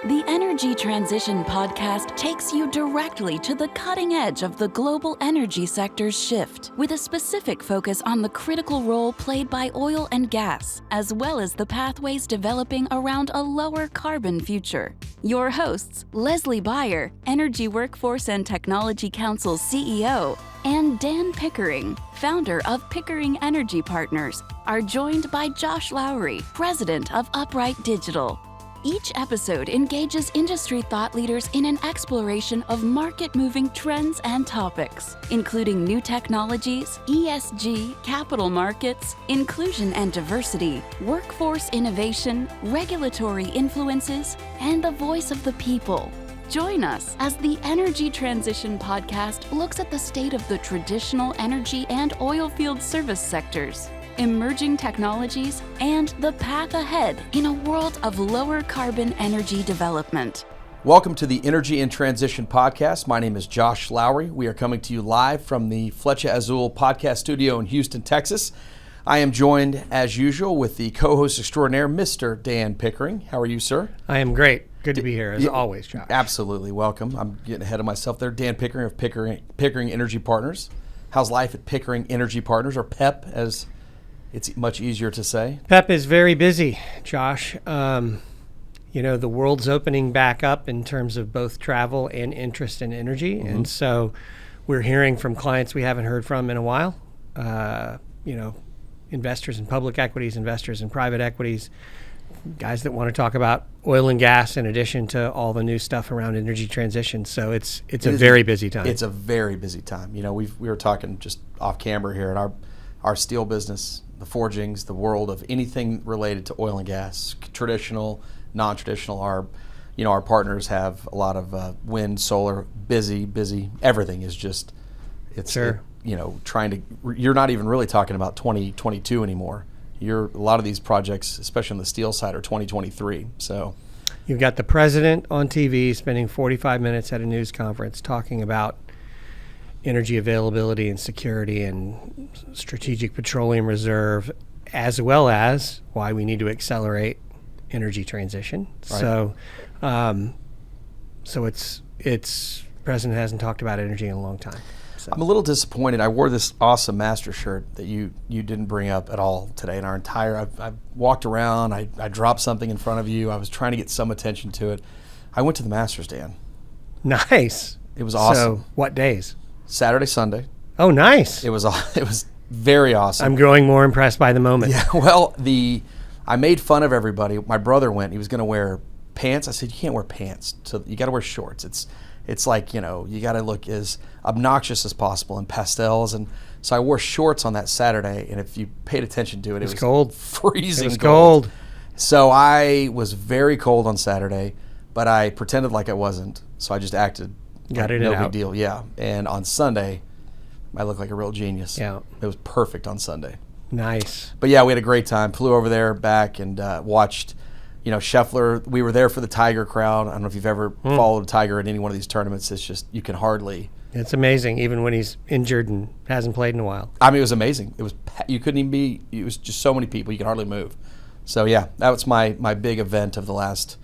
The Energy Transition podcast takes you directly to the cutting edge of the global energy sector's shift, with a specific focus on the critical role played by oil and gas, as well as the pathways developing around a lower carbon future. Your hosts, Leslie Beyer, Energy Workforce and Technology Council's CEO, and Dan Pickering, founder of Pickering Energy Partners, are joined by Josh Lowrey, president of Upright Digital. Each episode engages industry thought leaders in an exploration of market-moving trends and topics, including new technologies, ESG, capital markets, inclusion and diversity, workforce innovation, regulatory influences, and the voice of the people. Join us as the Energy Transition podcast looks at the state of the traditional energy and oil field service sectors, emerging technologies, and the path ahead in a world of lower carbon energy development. Welcome to the Energy and Transition podcast. My name is Josh Lowrey. We are coming to you live from the Flecha Azul podcast studio in Houston, Texas. I am joined, as usual, with the co-host extraordinaire, Mr. Dan Pickering. How are you, sir? I am great. Good to be here, as always, Josh. Absolutely. Welcome. I'm getting ahead of myself there. Dan Pickering of Pickering Energy Partners. How's life at Pickering Energy Partners, or PEP, as it's much easier to say? PEP is very busy, Josh. The world's opening back up in terms of both travel and interest in energy. Mm-hmm. And so we're hearing from clients we haven't heard from in a while. Investors in public equities, investors in private equities, guys that want to talk about oil and gas in addition to all the new stuff around energy transition. So it's a very busy time. It's a very busy time. We were talking just off camera here at our steel business, the forgings, the world of anything related to oil and gas, traditional, non-traditional. Our partners have a lot of wind, solar, busy. Everything is just, sure. You're not even really talking about 2022 anymore. A lot of these projects, especially on the steel side, are 2023. So you've got the president on TV spending 45 minutes at a news conference talking about energy availability and security and strategic petroleum reserve, as well as why we need to accelerate energy transition. Right. So it's president hasn't talked about energy in a long time. So I'm a little disappointed. I wore this awesome master shirt that you didn't bring up at all today. In our entire, I've walked around, I dropped something in front of you. I was trying to get some attention to it. I went to the Masters, Dan. Nice. It was awesome. So what days? Saturday, Sunday. Oh, nice. It was very awesome. I'm growing more impressed by the moment. Yeah, well, I made fun of everybody. My brother went. He was going to wear pants. I said, you can't wear pants. So you got to wear shorts. It's like, you got to look as obnoxious as possible in pastels. And so I wore shorts on that Saturday, and if you paid attention to it, it was cold. Freezing It was cold. So I was very cold on Saturday, but I pretended like I wasn't. So I just acted no big deal. Yeah. And on Sunday, I looked like a real genius. Yeah. It was perfect on Sunday. Nice. But yeah, we had a great time. Flew over there, back, and watched, Scheffler. We were there for the Tiger crowd. I don't know if you've ever followed a Tiger at any one of these tournaments. It's just, you can hardly. It's amazing, even when he's injured and hasn't played in a while. I mean, it was amazing. You couldn't even be, it was just so many people, you could hardly move. So yeah, that was my big event of the last,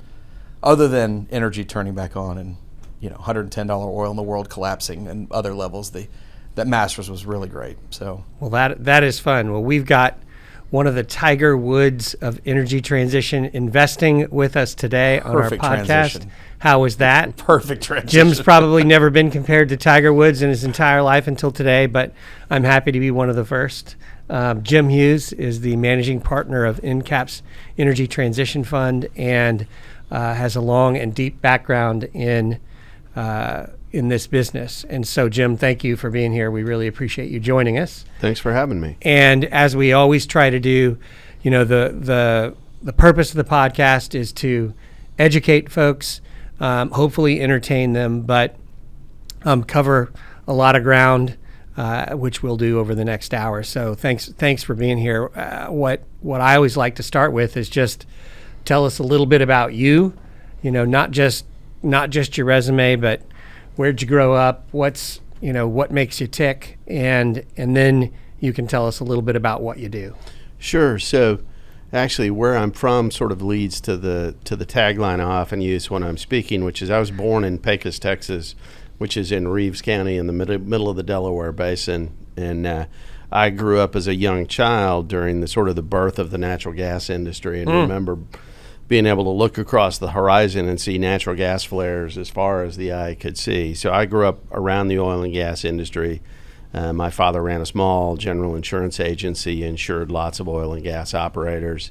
other than energy turning back on and, $110 oil in the world collapsing and other levels. That Masters was really great. So well, that is fun. Well, we've got one of the Tiger Woods of energy transition investing with us today on Perfect our podcast. Transition. How was that? Perfect transition. Jim's probably never been compared to Tiger Woods in his entire life until today, but I'm happy to be one of the first. Jim Hughes is the managing partner of EnCap's Energy Transition Fund and has a long and deep background in this business. And so, Jim, thank you for being here. We really appreciate you joining us. Thanks for having me. And as we always try to do, the purpose of the podcast is to educate folks, hopefully entertain them, but cover a lot of ground, which we'll do over the next hour. So thanks for being here. What I always like to start with is just tell us a little bit about you. Not just your resume, but where'd you grow up? What makes you tick? And then you can tell us a little bit about what you do. Sure. So Actually, where I'm from sort of leads to the tagline I often use when I'm speaking, which is I was born in Pecos, Texas, which is in Reeves County in the middle of the Delaware Basin, and I grew up as a young child during the birth of the natural gas industry, and remember being able to look across the horizon and see natural gas flares as far as the eye could see. So I grew up around the oil and gas industry. My father ran a small general insurance agency, insured lots of oil and gas operators.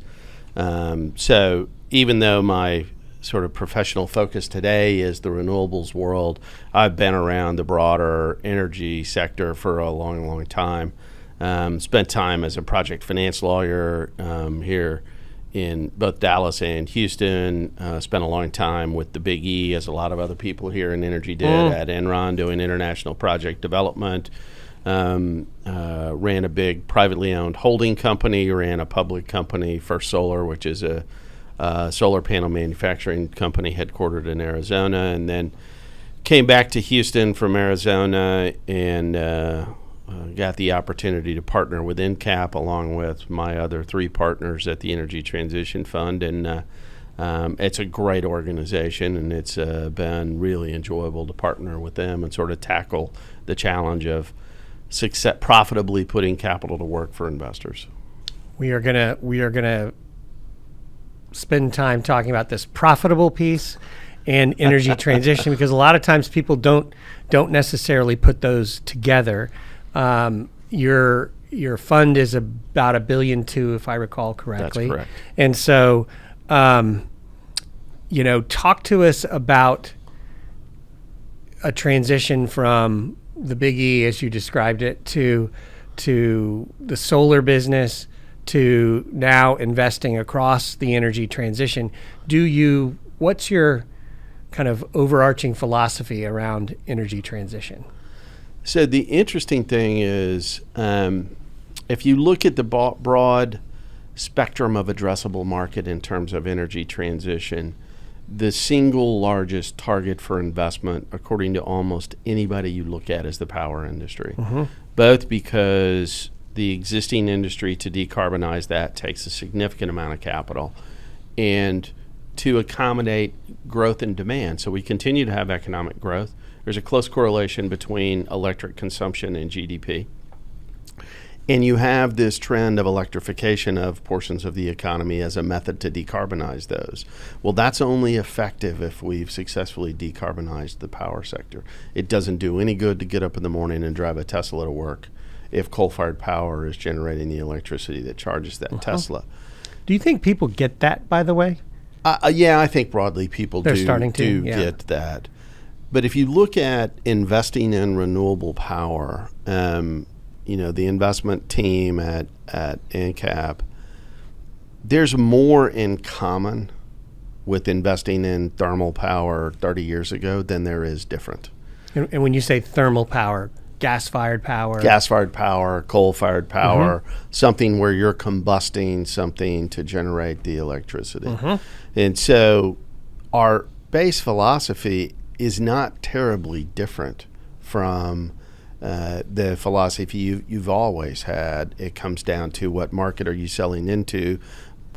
So even though my sort of professional focus today is the renewables world, I've been around the broader energy sector for a long, long time. Spent time as a project finance lawyer here in both Dallas and Houston. Spent a long time with the Big E, as a lot of other people here in energy did, at Enron doing international project development. Ran a big privately owned holding company, ran a public company, First Solar, which is a solar panel manufacturing company headquartered in Arizona, and then came back to Houston from Arizona and got the opportunity to partner with EnCap along with my other three partners at the Energy Transition Fund, and it's a great organization, and it's been really enjoyable to partner with them and sort of tackle the challenge of profitably putting capital to work for investors. We are gonna spend time talking about this profitable piece and energy transition, because a lot of times people don't necessarily put those together. Your fund is about $1.2 billion, if I recall correctly. That's correct. And so, talk to us about a transition from the Big E, as you described it, to the solar business, to now investing across the energy transition. What's your kind of overarching philosophy around energy transition? So the interesting thing is, if you look at the broad spectrum of addressable market in terms of energy transition, the single largest target for investment, according to almost anybody you look at, is the power industry. Both because the existing industry to decarbonize that takes a significant amount of capital, and to accommodate growth in demand. So we continue to have economic growth. There's a close correlation between electric consumption and GDP. And you have this trend of electrification of portions of the economy as a method to decarbonize those. Well, that's only effective if we've successfully decarbonized the power sector. It doesn't do any good to get up in the morning and drive a Tesla to work if coal-fired power is generating the electricity that charges that Tesla. Do you think people get that, by the way? Yeah, I think broadly people They're starting to get that. But if you look at investing in renewable power, the investment team at EnCap, there's more in common with investing in thermal power 30 years ago than there is different. And when you say thermal power, gas-fired power? Gas-fired power, coal-fired power, something where you're combusting something to generate the electricity. And so our base philosophy is not terribly different from the philosophy you've always had. It comes down to what market are you selling into,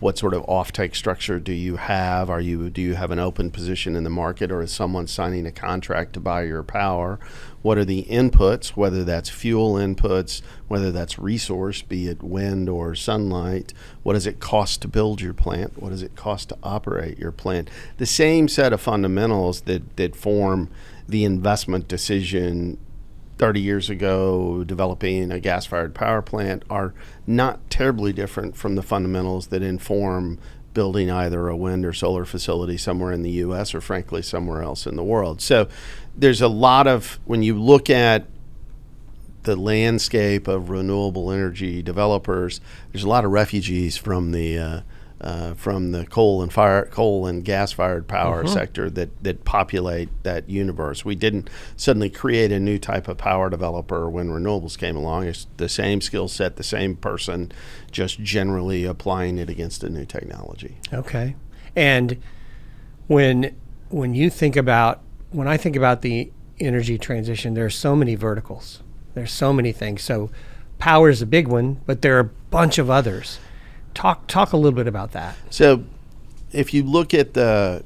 what sort of offtake structure do you have? Do you have an open position in the market, or is someone signing a contract to buy your power? What are the inputs, whether that's fuel inputs, whether that's resource, be it wind or sunlight? What does it cost to build your plant? What does it cost to operate your plant? The same set of fundamentals that form the investment decision 30 years ago developing a gas-fired power plant are not terribly different from the fundamentals that inform building either a wind or solar facility somewhere in the U.S. or frankly somewhere else in the world. So there's a lot of, when you look at the landscape of renewable energy developers, there's a lot of refugees from the coal and gas-fired power sector that populate that universe. We didn't suddenly create a new type of power developer when renewables came along. It's the same skill set, the same person, just generally applying it against a new technology. Okay. And when I think about the energy transition, there are so many verticals. There's so many things. So power is a big one, but there are a bunch of others. Talk a little bit about that. So if you look at there's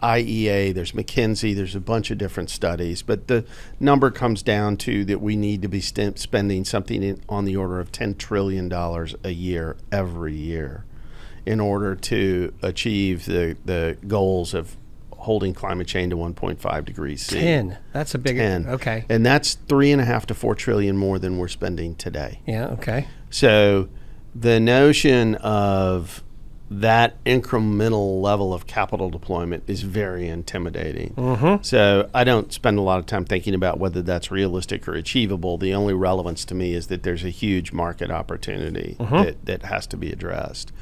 IEA, there's McKinsey, there's a bunch of different studies, but the number comes down to that we need to be spending something on the order of $10 trillion a year every year in order to achieve the goals of holding climate change to 1.5 degrees C. 10. That's a big 10. Okay. And that's $3.5 to $4 trillion more than we're spending today. Yeah, okay. So the notion of that incremental level of capital deployment is very intimidating. So I don't spend a lot of time thinking about whether that's realistic or achievable. The only relevance to me is that there's a huge market opportunity that has to be addressed.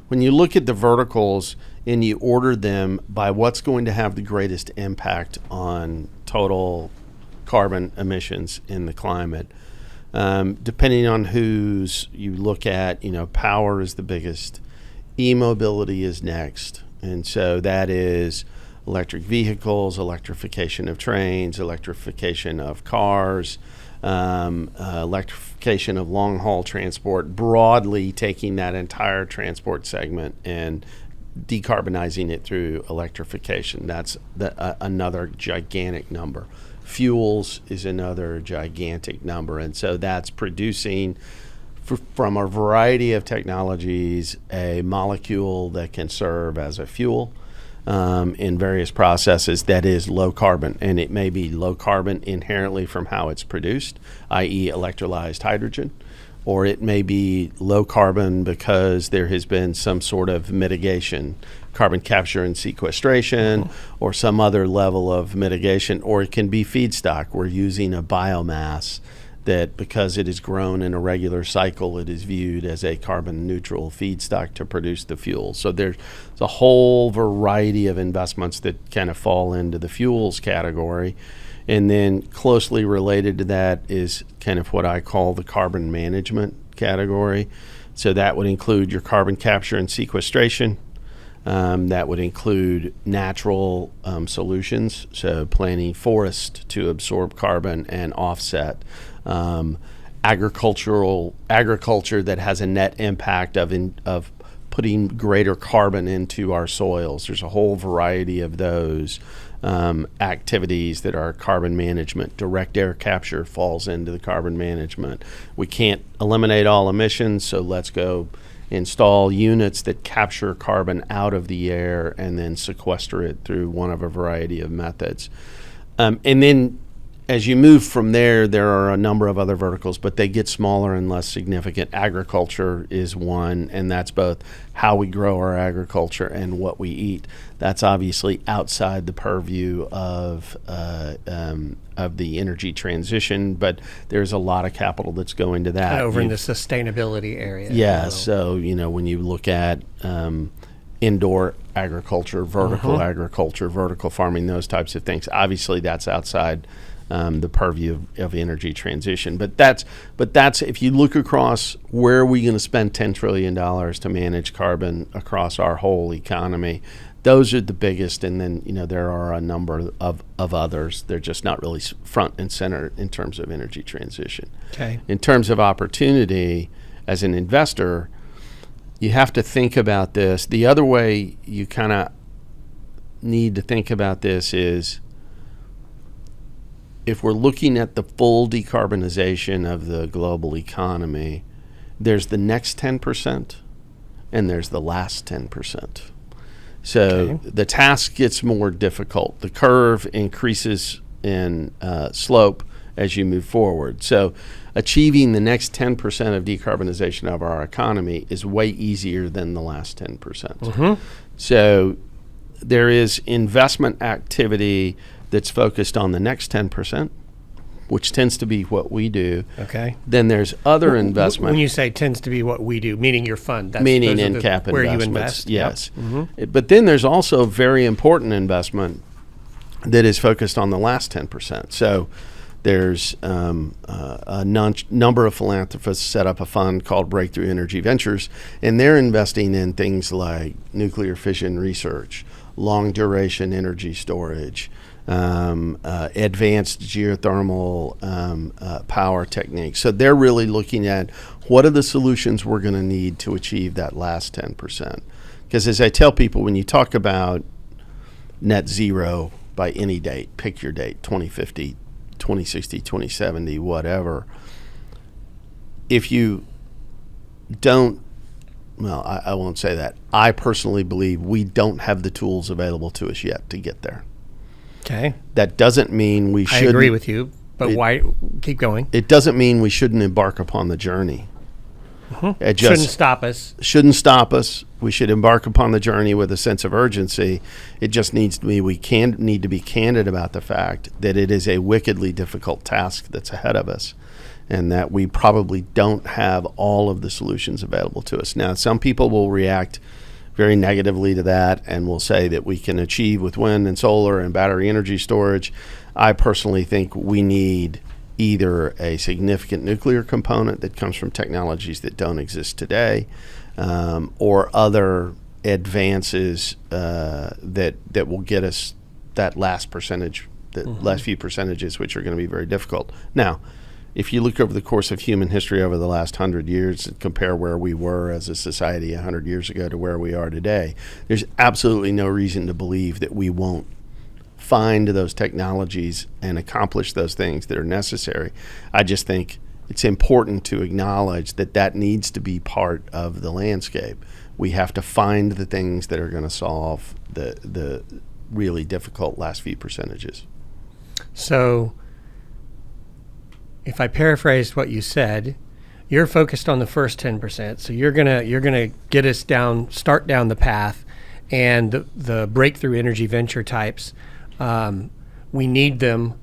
When you look at the verticals and you order them by what's going to have the greatest impact on total carbon emissions in the climate, depending on whose you look at, power is the biggest. E-mobility is next. And so that is electric vehicles, electrification of trains, electrification of cars, electrification of long-haul transport, broadly taking that entire transport segment and decarbonizing it through electrification. That's another gigantic number. Fuels is another gigantic number. And so that's producing from a variety of technologies a molecule that can serve as a fuel in various processes that is low carbon. And it may be low carbon inherently from how it's produced, i.e. electrolyzed hydrogen, or it may be low carbon because there has been some sort of mitigation, carbon capture and sequestration, or some other level of mitigation, or it can be feedstock. We're using a biomass that because it is grown in a regular cycle, it is viewed as a carbon neutral feedstock to produce the fuel. So there's a whole variety of investments that kind of fall into the fuels category. And then closely related to that is kind of what I call the carbon management category. So that would include your carbon capture and sequestration. That would include natural solutions, so planting forest to absorb carbon and offset. Agriculture that has a net impact of putting greater carbon into our soils. There's a whole variety of those activities that are carbon management. Direct air capture falls into the carbon management. We can't eliminate all emissions, so let's go install units that capture carbon out of the air and then sequester it through one of a variety of methods. And then as you move from there, there are a number of other verticals, but they get smaller and less significant. Agriculture is one, and that's both how we grow our agriculture and what we eat. That's obviously outside the purview of the energy transition, but there's a lot of capital that's going to that. Over in the sustainability area. Yeah, so when you look at indoor agriculture, vertical agriculture, vertical farming, those types of things, obviously that's outside the purview of energy transition. But that's if you look across where are we going to spend $10 trillion to manage carbon across our whole economy, those are the biggest. And then, there are a number of others. They're just not really front and center in terms of energy transition. Okay. In terms of opportunity, as an investor, you have to think about this. The other way you kind of need to think about this is if we're looking at the full decarbonization of the global economy, there's the next 10% and there's the last 10%. So the task gets more difficult. The curve increases in slope as you move forward. So achieving the next 10% of decarbonization of our economy is way easier than the last 10%. So there is investment activity that's focused on the next 10%, which tends to be what we do. Okay. Then there's other investment. When you say tends to be what we do, meaning your fund. Meaning EnCap Investments. Where you invest. Yes. Yep. But then there's also very important investment that is focused on the last 10%. So there's a number of philanthropists set up a fund called Breakthrough Energy Ventures, and they're investing in things like nuclear fission research, long duration energy storage, advanced geothermal power techniques. So they're really looking at what are the solutions we're going to need to achieve that last 10%. Because as I tell people, when you talk about net zero by any date, pick your date, 2050, 2060, 2070, whatever, if you don't, well, I won't say that. I personally believe we don't have the tools available to us yet to get there. Okay. That doesn't mean we shouldn't. I agree with you, but why? Keep going. It doesn't mean we shouldn't embark upon the journey. It just Shouldn't stop us. Shouldn't stop us. We should embark upon the journey with a sense of urgency. It just needs to be, we need to be candid about the fact that it is a wickedly difficult task that's ahead of us, and that we probably don't have all of the solutions available to us. Now, some people will react very negatively to that and will say that we can achieve with wind and solar and battery energy storage. I personally think we need either a significant nuclear component that comes from technologies that don't exist today, or other advances that will get us that last percentage, the last few percentages, which are going to be very difficult. Now, if you look over the course of human history over the last 100 years and compare where we were as a society 100 years ago to where we are today, there's absolutely no reason to believe that we won't find those technologies and accomplish those things that are necessary. I just think it's important to acknowledge that that needs to be part of the landscape. We have to find the things that are going to solve the really difficult last few percentages. So if I paraphrased what you said, you're focused on the first 10%. So you're gonna get us start down the path, and the breakthrough energy venture types. We need them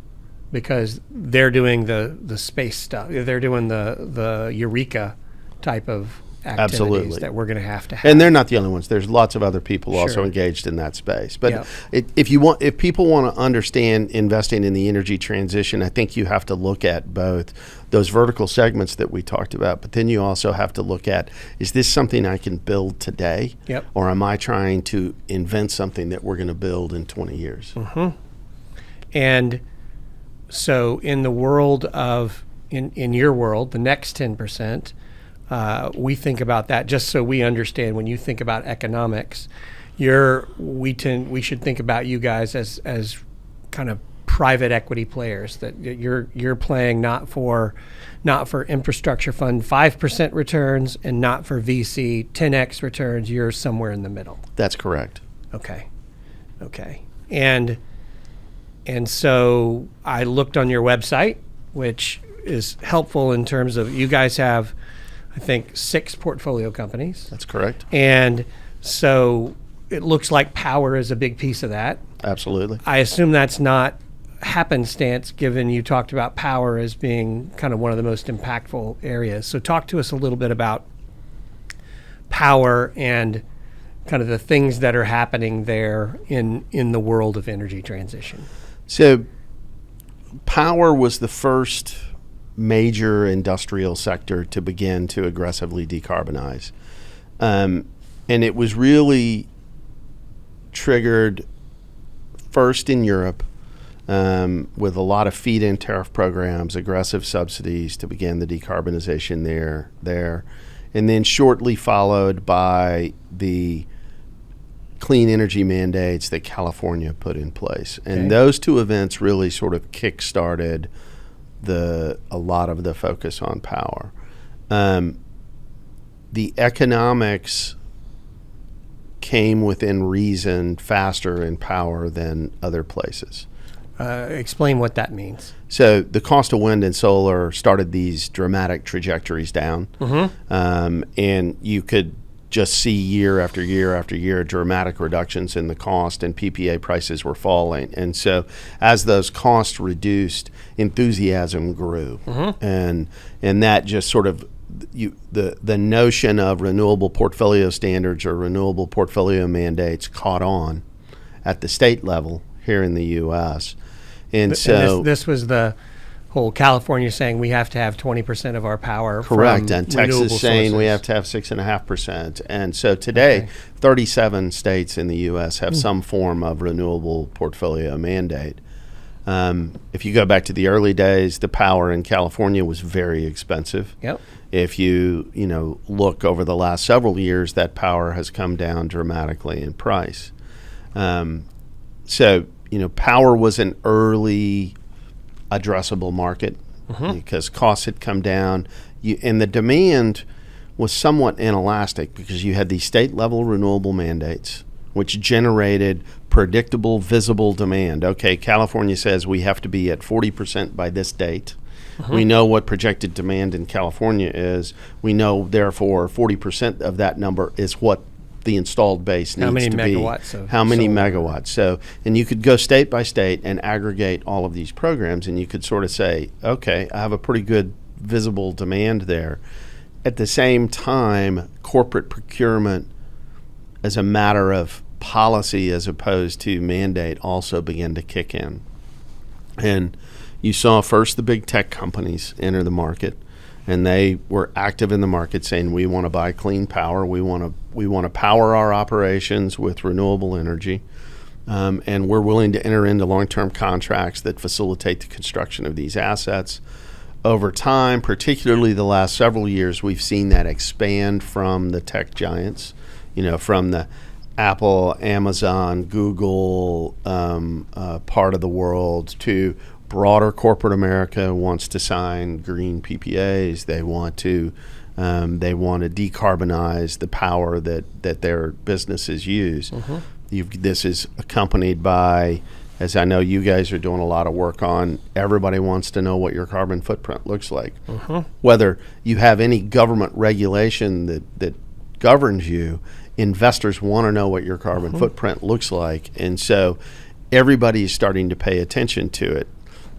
because they're doing the space stuff. They're doing the Eureka type of activities. Absolutely. That we're going to have. And they're not the only ones. There's lots of other people Sure. also engaged in that space. But Yep. if people want to understand investing in the energy transition, I think you have to look at both those vertical segments that we talked about, but then you also have to look at, is this something I can build today? Yep. Or am I trying to invent something that we're going to build in 20 years? And so in the world of, in your world, the next 10%, we think about that just so we understand. When you think about economics, we should think about you guys as kind of private equity players, that you're playing not for infrastructure fund 5% returns and not for VC 10x returns. You're somewhere in the middle. That's correct. Okay. And so I looked on your website, which is helpful in terms of, you guys have, I think, 6 portfolio companies. That's correct. And so it looks like power is a big piece of that. Absolutely. I assume that's not happenstance, given you talked about power as being kind of one of the most impactful areas. So talk to us a little bit about power and kind of the things that are happening there in the world of energy transition. So power was the first major industrial sector to begin to aggressively decarbonize. And it was really triggered first in Europe with a lot of feed-in tariff programs, aggressive subsidies to begin the decarbonization there, and then shortly followed by the clean energy mandates that California put in place. And those two events really sort of kick-started a lot of the focus on power. The economics came within reason faster in power than other places. Explain what that means. So the cost of wind and solar started these dramatic trajectories down. And you could just see year after year after year dramatic reductions in the cost, and PPA prices were falling. And so as those costs reduced, enthusiasm grew. And that just sort of, the notion of renewable portfolio standards or renewable portfolio mandates caught on at the state level here in the U.S. And so this was the whole California saying we have to have 20% of our power correct, from and Texas saying sources. we have to have 6.5%. And so today, 37 states in the U.S. have some form of renewable portfolio mandate. If you go back to the early days, the power in California was very expensive. Yep. If you look over the last several years, that power has come down dramatically in price. So power was an early addressable market because costs had come down, and the demand was somewhat inelastic because you had these state-level renewable mandates, which generated predictable, visible demand. Okay, California says we have to be at 40% by this date. We know what projected demand in California is. We know, therefore, 40% of that number is what the installed base needs to be. How many megawatts? So, and you could go state by state and aggregate all of these programs, and you could sort of say, okay, I have a pretty good visible demand there. At the same time, corporate procurement as a matter of policy as opposed to mandate also began to kick in. And you saw first the big tech companies enter the market, and they were active in the market saying, we want to buy clean power. We want to power our operations with renewable energy. And we're willing to enter into long-term contracts that facilitate the construction of these assets. Over time, particularly the last several years, we've seen that expand from the tech giants, from the Apple, Amazon, Google part of the world to broader corporate America wants to sign green PPAs. They want to decarbonize the power that their businesses use. This is accompanied by, as I know you guys are doing a lot of work on, everybody wants to know what your carbon footprint looks like. Whether you have any government regulation that governs you, investors want to know what your carbon footprint looks like. And so everybody is starting to pay attention to it.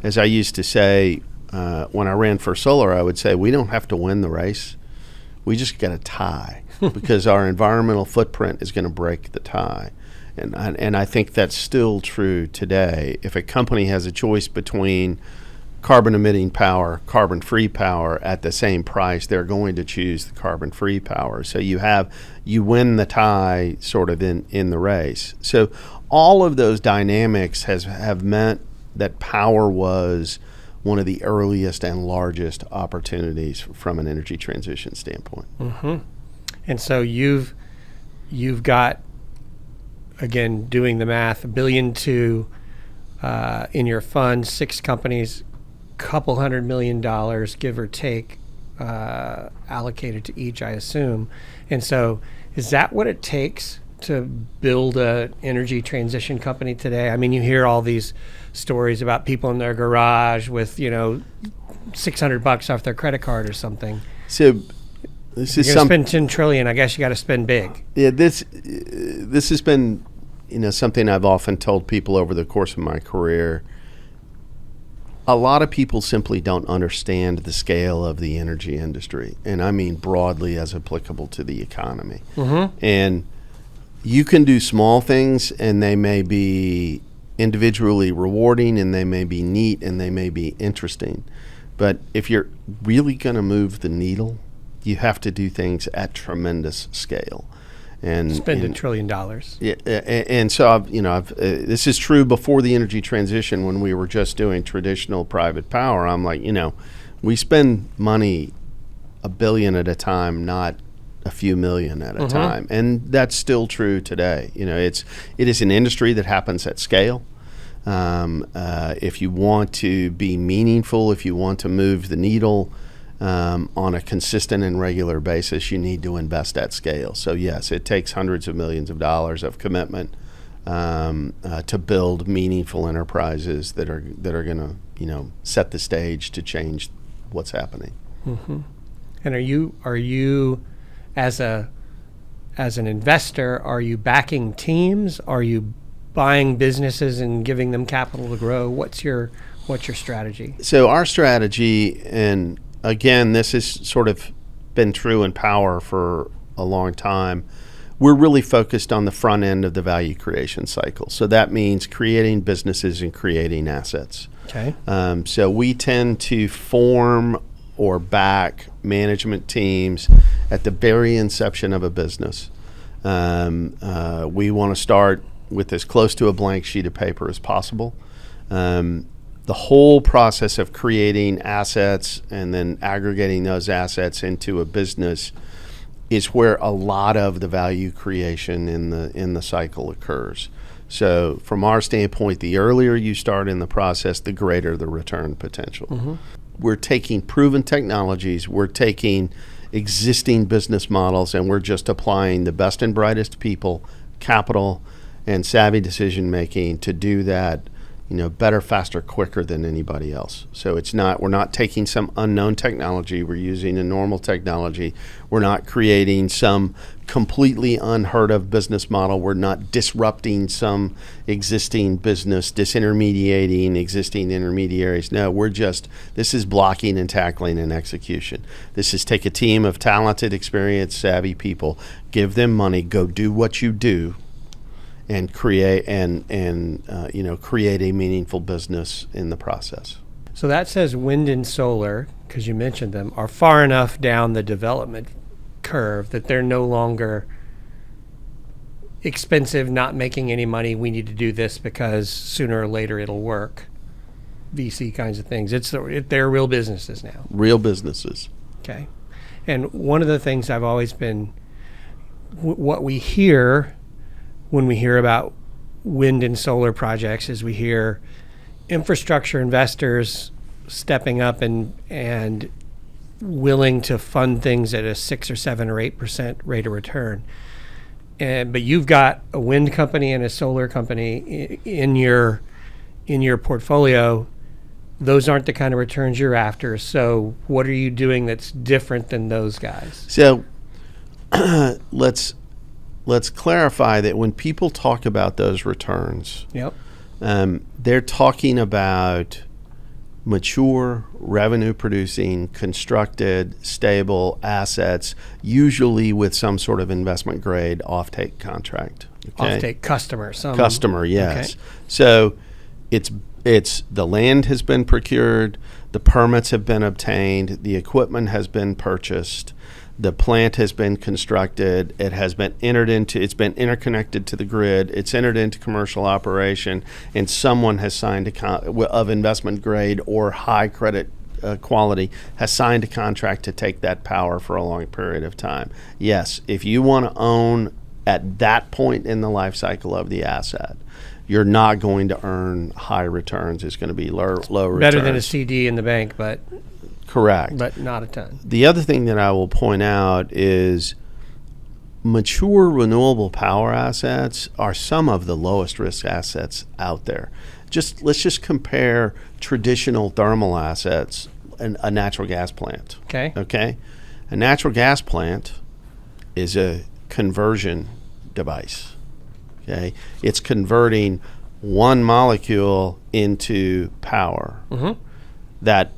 As I used to say, when I ran for solar, I would say, we don't have to win the race. We just got to tie because our environmental footprint is going to break the tie. And I think that's still true today. If a company has a choice between carbon-emitting power, carbon-free power at the same price, they're going to choose the carbon-free power. So you win the tie sort of in the race. So all of those dynamics have meant that power was one of the earliest and largest opportunities from an energy transition standpoint. And so you've got, again, doing the math, $1 billion in your fund, 6 companies, couple $100 million, give or take, allocated to each, I assume. And so is that what it takes to build an energy transition company today? I mean, you hear all these stories about people in their garage with, $600 off their credit card or something. So this is spend $10 trillion. I guess you got to spend big. Yeah, this has been, something I've often told people over the course of my career. A lot of people simply don't understand the scale of the energy industry, and I mean broadly as applicable to the economy. And you can do small things, and they may be individually rewarding, and they may be neat, and they may be interesting. But if you're really going to move the needle, you have to do things at tremendous scale. And spend $1 trillion. Yeah, and so this is true before the energy transition when we were just doing traditional private power. I'm like, we spend money $1 billion at a time, not a few million at a time, and that's still true today. It is an industry that happens at scale. If you want to be meaningful, if you want to move the needle on a consistent and regular basis, you need to invest at scale. So yes, it takes hundreds of millions of dollars of commitment to build meaningful enterprises that are going to set the stage to change what's happening. And are you as an investor, are you backing teams? Are you buying businesses and giving them capital to grow? What's your strategy? So our strategy, and again, this has sort of been true in power for a long time. We're really focused on the front end of the value creation cycle. So that means creating businesses and creating assets. Okay. So we tend to form or back management teams at the very inception of a business. We want to start with as close to a blank sheet of paper as possible. the whole process of creating assets and then aggregating those assets into a business is where a lot of the value creation in the cycle occurs. So from our standpoint, the earlier you start in the process, the greater the return potential. We're taking proven technologies, we're taking existing business models, and we're just applying the best and brightest people, capital, and savvy decision making to do that, better, faster, quicker than anybody else. So we're not taking some unknown technology, we're using a normal technology. We're not creating some completely unheard of business model. We're not disrupting some existing business, disintermediating existing intermediaries. No, this is blocking and tackling and execution. This is take a team of talented, experienced, savvy people, give them money, go do what you do, and create create a meaningful business in the process. So that says wind and solar, because you mentioned them, are far enough down the development curve that they're no longer expensive, not making any money. We need to do this because sooner or later it'll work. VC kinds of things. They're real businesses now. Real businesses. Okay. And one of the things I've always been, what we hear when we hear about wind and solar projects is we hear infrastructure investors stepping up and willing to fund things at a 6 or 7 or 8% rate of return. But you've got a wind company and a solar company in your portfolio. Those aren't the kind of returns you're after. So what are you doing that's different than those guys? So let's clarify that when people talk about those returns, Yep. They're talking about mature, revenue-producing, constructed, stable assets, usually with some sort of investment-grade offtake contract. Okay? Offtake customer. Customer, yes. Okay. So it's the land has been procured, the permits have been obtained, the equipment has been purchased, the plant has been constructed, it's been interconnected to the grid, it's entered into commercial operation, and someone has signed of investment grade or high credit quality has signed a contract to take that power for a long period of time. Yes, if you want to own at that point in the life cycle of the asset, you're not going to earn high returns. It's going to be low returns. Better than a CD in the bank, but correct. But not a ton. The other thing that I will point out is mature renewable power assets are some of the lowest risk assets out there. Let's just compare traditional thermal assets and a natural gas plant. Okay? A natural gas plant is a conversion device. Okay? It's converting one molecule into power. That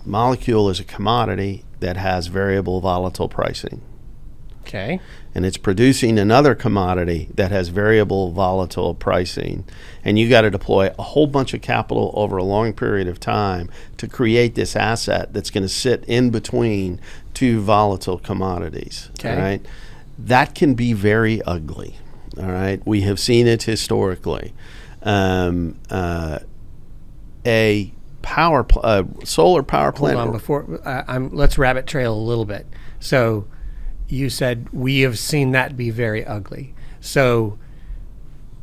molecule is a commodity that has variable volatile pricing. Okay. And it's producing another commodity that has variable volatile pricing. And you got to deploy a whole bunch of capital over a long period of time to create this asset that's going to sit in between two volatile commodities. Okay. All right? That can be very ugly. All right? We have seen it historically. A solar power plant. Hold on, let's rabbit trail a little bit. So you said we have seen that be very ugly. So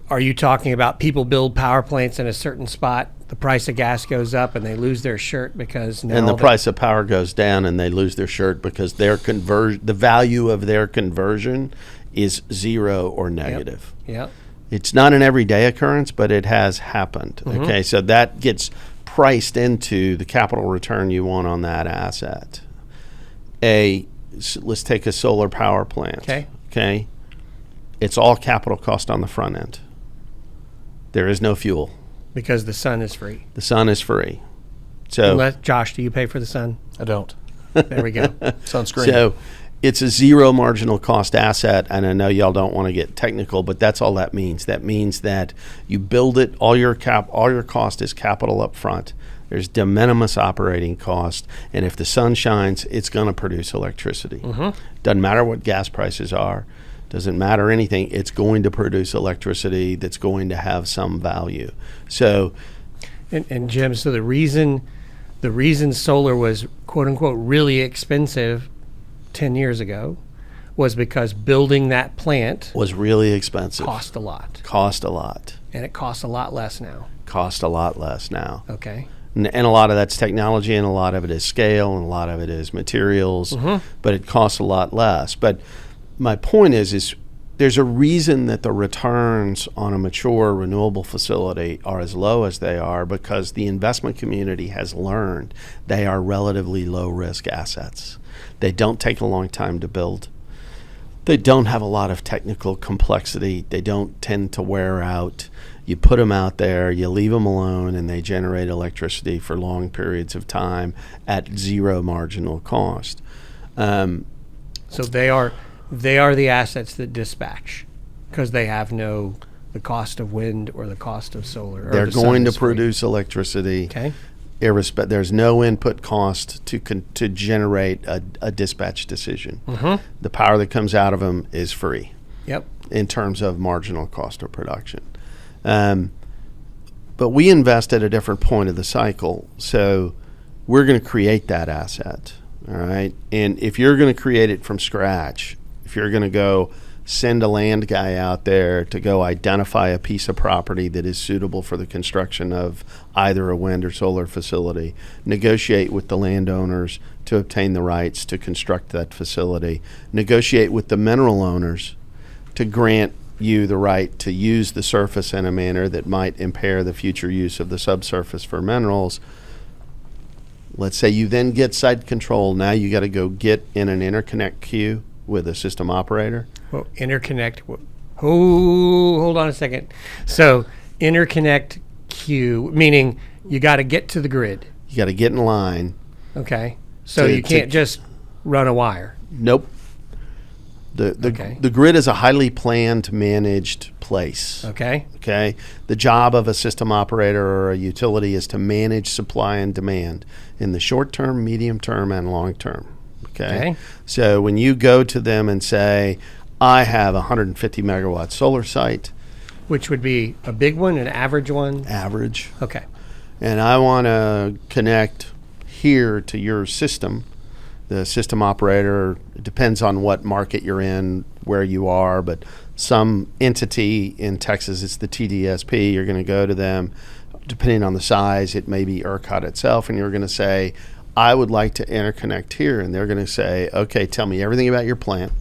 are you talking about people build power plants in a certain spot, the price of gas goes up and they lose their shirt because now and the price of power goes down and they lose their shirt because the value of their conversion is zero or negative. Yep. It's not an everyday occurrence, but it has happened. Okay, so that gets priced into the capital return you want on that asset. Let's take a solar power plant. Okay. It's all capital cost on the front end. There is no fuel. Because the sun is free. The sun is free. So Josh, do you pay for the sun? I don't. There we go. Sunscreen. So it's a zero marginal cost asset, and I know y'all don't want to get technical, but that's all that means. That means that you build it, all your cost is capital up front. There's de minimis operating cost, and if the sun shines, it's going to produce electricity. Doesn't matter what gas prices are, doesn't matter anything, it's going to produce electricity that's going to have some value. So And Jim, so the reason solar was quote unquote really expensive 10 years ago was because building that plant Was really expensive. cost a lot. Cost a lot. And it costs a lot less now. Cost a lot less now. Okay. And a lot of that's technology, and a lot of it is scale, and a lot of it is materials, but it costs a lot less. But my point is there's a reason that the returns on a mature renewable facility are as low as they are, because the investment community has learned they are relatively low-risk assets. They don't take a long time to build. They don't have a lot of technical complexity. They don't tend to wear out. You put them out there, you leave them alone, and they generate electricity for long periods of time at zero marginal cost. So they are the assets that dispatch because they have the cost of wind or the cost of solar. Or They're the sun going to is free. produce electricity. Okay. There's no input cost to generate a dispatch decision. The power that comes out of them is free. Yep. In terms of marginal cost of production. But we invest at a different point of the cycle, so we're going to create that asset, all right? And if you're going to create it from scratch, if you're going to go send a land guy out there to go identify a piece of property that is suitable for the construction of either a wind or solar facility, negotiate with the landowners to obtain the rights to construct that facility, negotiate with the mineral owners to grant you the right to use the surface in a manner that might impair the future use of the subsurface for minerals. Let's say you then get site control. Now you got to go get in an interconnect queue with a system operator. Well, interconnect. Hold on a second. So interconnect queue, meaning you got to get to the grid. You got to get in line. Okay. So you can't just run a wire. Nope. The grid is a highly planned, managed place. Okay. Okay. The job of a system operator or a utility is to manage supply and demand in the short term, medium term, and long term. Okay. So when you go to them and say, I have a 150 megawatt solar site. Which would be a big one, an average one? Average. Okay. And I want to connect here to your system. The system operator, it depends on what market you're in, where you are, but some entity in Texas, it's the TDSP, you're going to go to them. Depending on the size, it may be ERCOT itself, and you're going to say, I would like to interconnect here. And they're going to say, okay, tell me everything about your plant.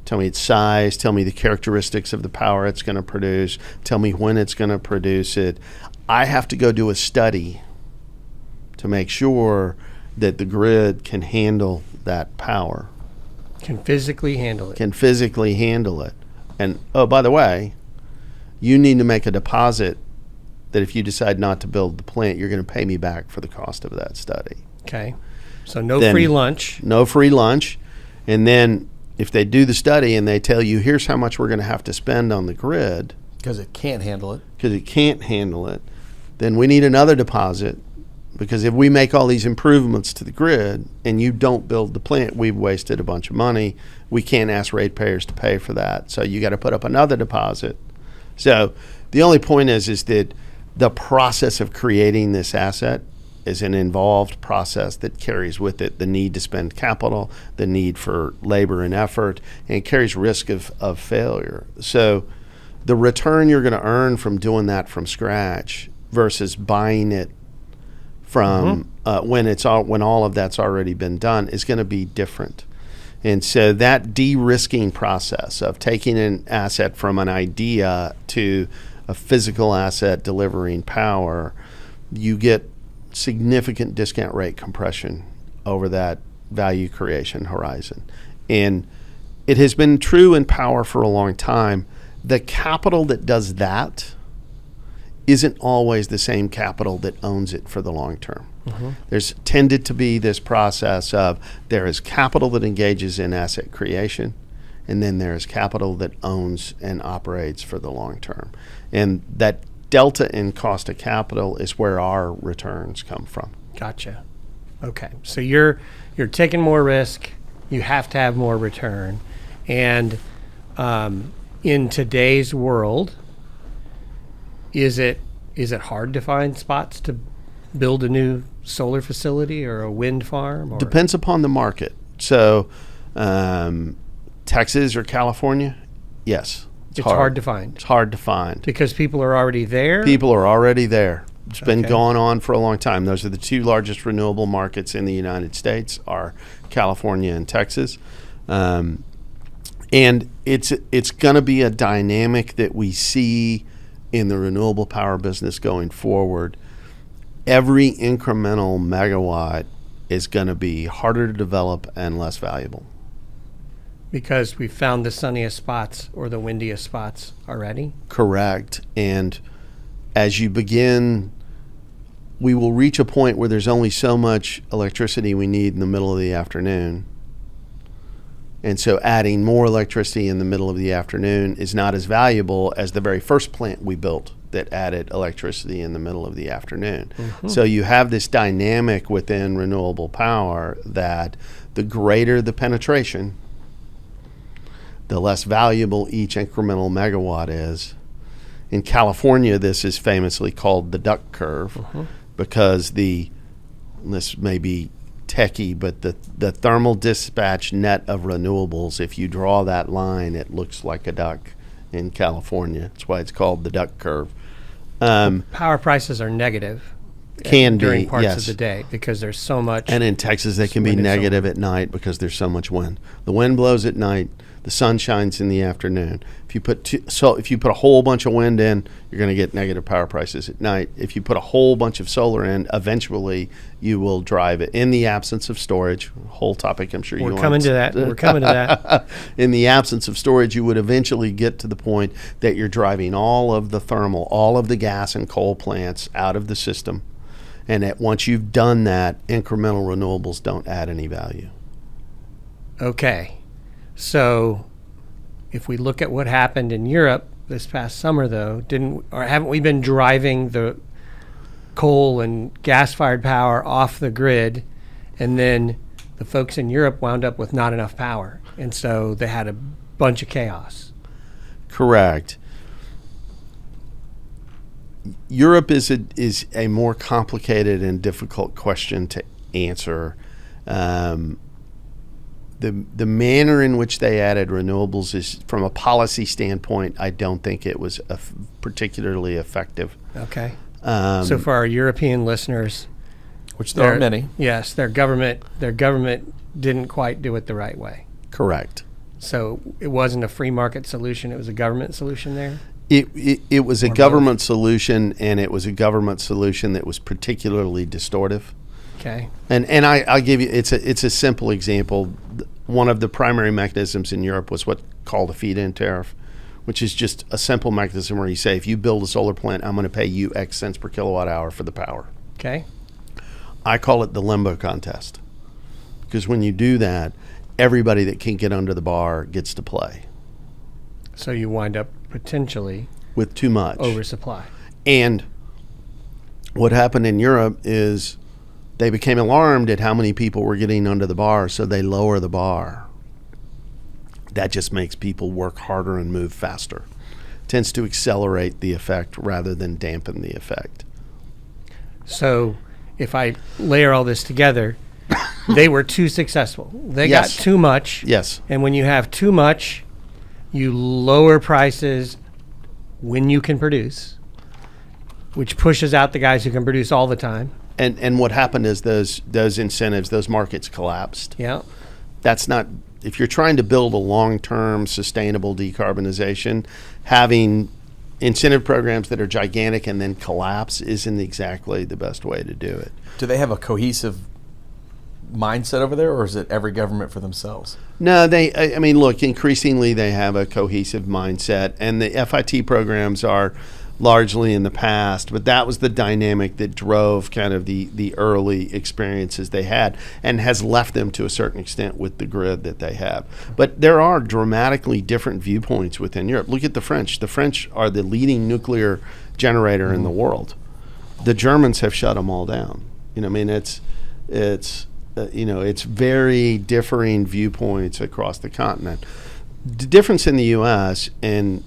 Tell me its size, tell me the characteristics of the power it's going to produce, tell me when it's going to produce it. I have to go do a study to make sure that the grid can handle that power. Can physically handle it. Can physically handle it. And, oh, by the way, you need to make a deposit that if you decide not to build the plant, you're going to pay me back for the cost of that study. Okay. So no free lunch. No free lunch. And then if they do the study and they tell you, here's how much we're going to have to spend on the grid. Because it can't handle it. Because it can't handle it. Then we need another deposit. Because if we make all these improvements to the grid and you don't build the plant, we've wasted a bunch of money. We can't ask ratepayers to pay for that. So you got to put up another deposit. So the only point is that the process of creating this asset is an involved process that carries with it the need to spend capital, the need for labor and effort, and it carries risk of failure. So the return you're going to earn from doing that from scratch versus buying it from when all of that's already been done is going to be different. And so that de-risking process of taking an asset from an idea to a physical asset delivering power, you get significant discount rate compression over that value creation horizon. And it has been true in power for a long time. The capital that does that isn't always the same capital that owns it for the long term. There's tended to be this process of there is capital that engages in asset creation, and then there is capital that owns and operates for the long term. And that delta in cost of capital is where our returns come from. Gotcha. Okay. So you're taking more risk. You have to have more return. And in today's world, is it is it hard to find spots to build a new solar facility or a wind farm? Or? Depends upon the market. So Texas or California, yes. It's hard to find. It's hard to find. Because people are already there? People are already there. It's been Okay. going on for a long time. Those are the two largest renewable markets in the United States, are California and Texas. And it's going to be a dynamic that we see in the renewable power business going forward. Every incremental megawatt is going to be harder to develop and less valuable. Because we've found the sunniest spots or the windiest spots already? Correct. And as you begin, we will reach a point where there's only so much electricity we need in the middle of the afternoon. And so adding more electricity in the middle of the afternoon is not as valuable as the very first plant we built that added electricity in the middle of the afternoon. So you have this dynamic within renewable power that the greater the penetration, the less valuable each incremental megawatt is. In California, this is famously called the duck curve because this may be techie, but the thermal dispatch net of renewables, if you draw that line, it looks like a duck in California. That's why it's called the duck curve. Power prices are negative during parts of the day because there's so much. And in Texas, they can be wind and negative at night because there's so much wind. The wind blows at night. The sun shines in the afternoon. If you put a whole bunch of wind in, you're going to get negative power prices at night. If you put a whole bunch of solar in, eventually you will drive it. In the absence of storage, whole topic I'm sure you want. We're coming to that. In the absence of storage, you would eventually get to the point that you're driving all of the thermal, all of the gas and coal plants out of the system. And that once you've done that, incremental renewables don't add any value. Okay. So if we look at what happened in Europe this past summer, though, haven't we been driving the coal and gas-fired power off the grid, and then the folks in Europe wound up with not enough power, and so they had a bunch of chaos? Correct. Europe is a more complicated and difficult question to answer. The manner in which they added renewables is, from a policy standpoint, I don't think it was particularly effective. Okay. So for our European listeners, which there are many, yes, their government didn't quite do it the right way. Correct. So it wasn't a free market solution; it was a government solution there. It was a government solution, and it was a government solution that was particularly distortive. Okay. And I'll give you, it's a simple example. One of the primary mechanisms in Europe was what's called a feed-in tariff, which is just a simple mechanism where you say, if you build a solar plant, I'm going to pay you X cents per kilowatt hour for the power. Okay. I call it the limbo contest, because when you do that, everybody that can get under the bar gets to play. So you wind up potentially with too much oversupply. And what happened in Europe is they became alarmed at how many people were getting under the bar, so they lower the bar. That just makes people work harder and move faster. Tends to accelerate the effect rather than dampen the effect. So if I layer all this together, they were too successful. They Yes. got too much. Yes. And when you have too much, you lower prices when you can produce, which pushes out the guys who can produce all the time. And what happened is those incentives, those markets collapsed. Yeah. That's not, if you're trying to build a long-term sustainable decarbonization, having incentive programs that are gigantic and then collapse isn't exactly the best way to do it. Do they have a cohesive mindset over there, or is it every government for themselves? No, I mean, look, increasingly they have a cohesive mindset, and the FIT programs are largely in the past, but that was the dynamic that drove kind of the early experiences they had and has left them to a certain extent with the grid that they have. But there are dramatically different viewpoints within Europe. Look at the French. The French are the leading nuclear generator in the world. The Germans have shut them all down. I mean, it's very differing viewpoints across the continent. The difference in the U.S. and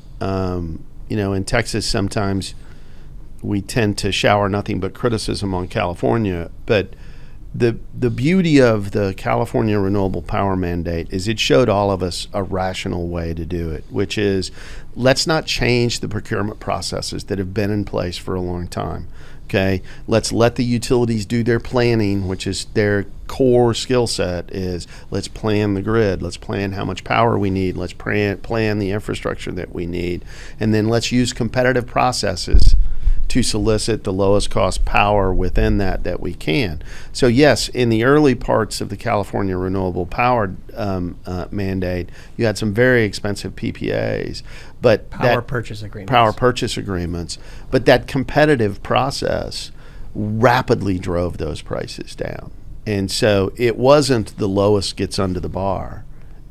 in Texas, sometimes we tend to shower nothing but criticism on California, but the beauty of the California renewable power mandate is it showed all of us a rational way to do it, which is let's not change the procurement processes that have been in place for a long time. Okay, let's let the utilities do their planning, which is their core skill set. Is let's plan the grid, let's plan how much power we need, let's plan the infrastructure that we need, and then let's use competitive processes to solicit the lowest cost power within that we can. So yes, in the early parts of the California renewable power mandate, you had some very expensive PPAs, but Power purchase agreements. But that competitive process rapidly drove those prices down. And so it wasn't the lowest gets under the bar.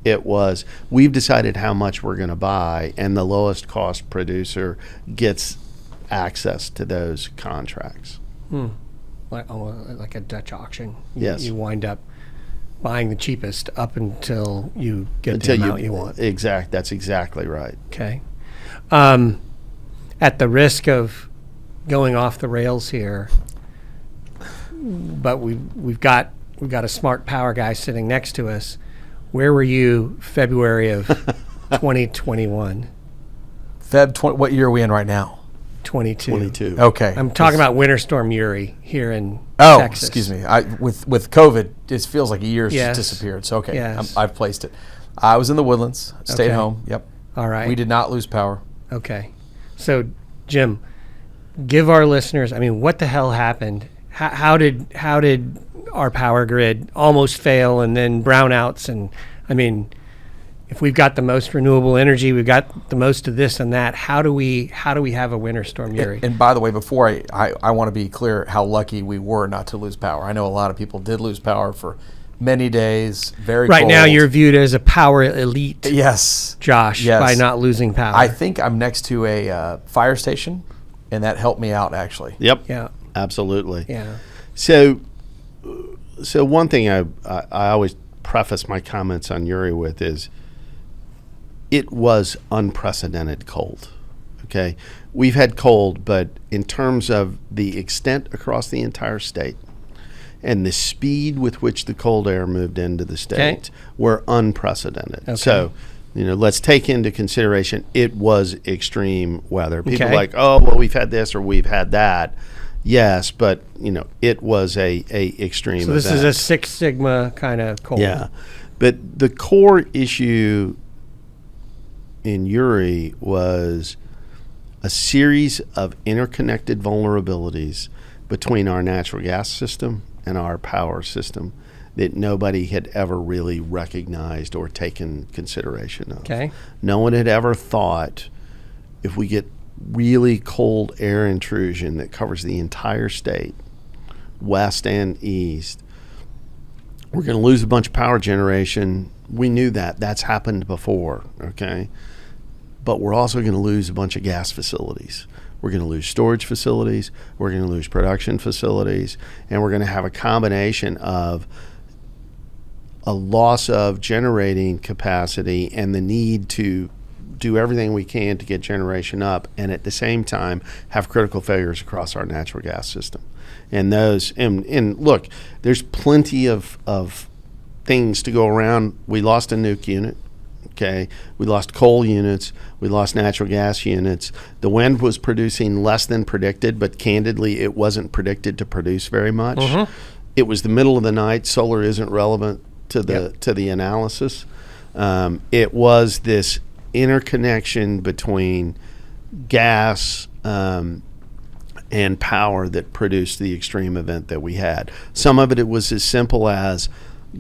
It was, we've decided how much we're going to buy, and the lowest cost producer gets access to those contracts. Like a Dutch auction. Yes. You wind up buying the cheapest up until you get the amount you want. That's exactly right. Okay. At the risk of going off the rails here, but we've got a smart power guy sitting next to us. Where were you February of 2021? What year are we in right now? 22. Okay. I'm talking about Winter Storm Uri here in Oh, Texas. excuse me. With COVID, it feels like a year's Yes. just disappeared. So, okay, Yes. I've placed it. I was in the Woodlands, stayed Okay. home. Yep. All right. We did not lose power. Okay. So, Jim, give our listeners, what the hell happened? How did our power grid almost fail and then brownouts? And, if we've got the most renewable energy, we've got the most of this and that, how do we have a Winter Storm Uri? And by the way, before I want to be clear how lucky we were not to lose power. I know a lot of people did lose power for many days, very Right cold. now, you're viewed as a power elite, Yes. Josh, Yes. by not losing power. I think I'm next to a fire station, and that helped me out, actually. Yep. Yeah. Absolutely. Yeah. So one thing I always preface my comments on Uri with is it was unprecedented cold. Okay, we've had cold, but in terms of the extent across the entire state and the speed with which the cold air moved into the state were unprecedented. Okay. So, let's take into consideration it was extreme weather. People Okay. are like, oh, well, we've had this or we've had that. Yes, but it was a extreme. So this event. is a Six Sigma kind of cold. Yeah, but the core issue in Uri was a series of interconnected vulnerabilities between our natural gas system and our power system that nobody had ever really recognized or taken consideration of. Okay. No one had ever thought if we get really cold air intrusion that covers the entire state, west and east, we're going to lose a bunch of power generation. We knew that. That's happened before, okay? But we're also going to lose a bunch of gas facilities. We're going to lose storage facilities. We're going to lose production facilities. And we're going to have a combination of a loss of generating capacity and the need to do everything we can to get generation up, and at the same time have critical failures across our natural gas system. And those, and look, there's plenty of things to go around. We lost a nuke unit. Okay, we lost coal units, we lost natural gas units. The wind was producing less than predicted, but candidly, it wasn't predicted to produce very much. Mm-hmm. It was the middle of the night. Solar isn't relevant to the analysis. It was this interconnection between gas and power that produced the extreme event that we had. Some of it was as simple as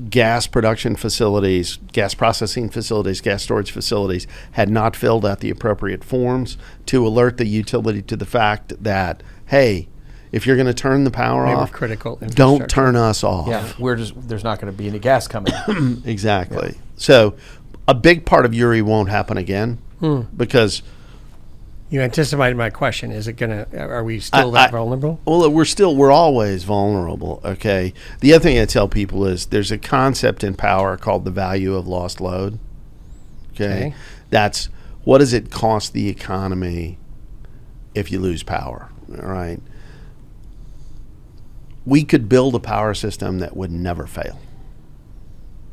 gas production facilities, gas processing facilities, gas storage facilities had not filled out the appropriate forms to alert the utility to the fact that, hey, if you're going to turn the power off, critical don't turn us off. Yeah, there's not going to be any gas coming. Exactly. Yeah. So a big part of Uri won't happen again because you anticipated my question. Is it are we still that vulnerable? Well, we're always vulnerable, okay? The other thing I tell people is there's a concept in power called the value of lost load, okay? That's what does it cost the economy if you lose power? right? We could build a power system that would never fail.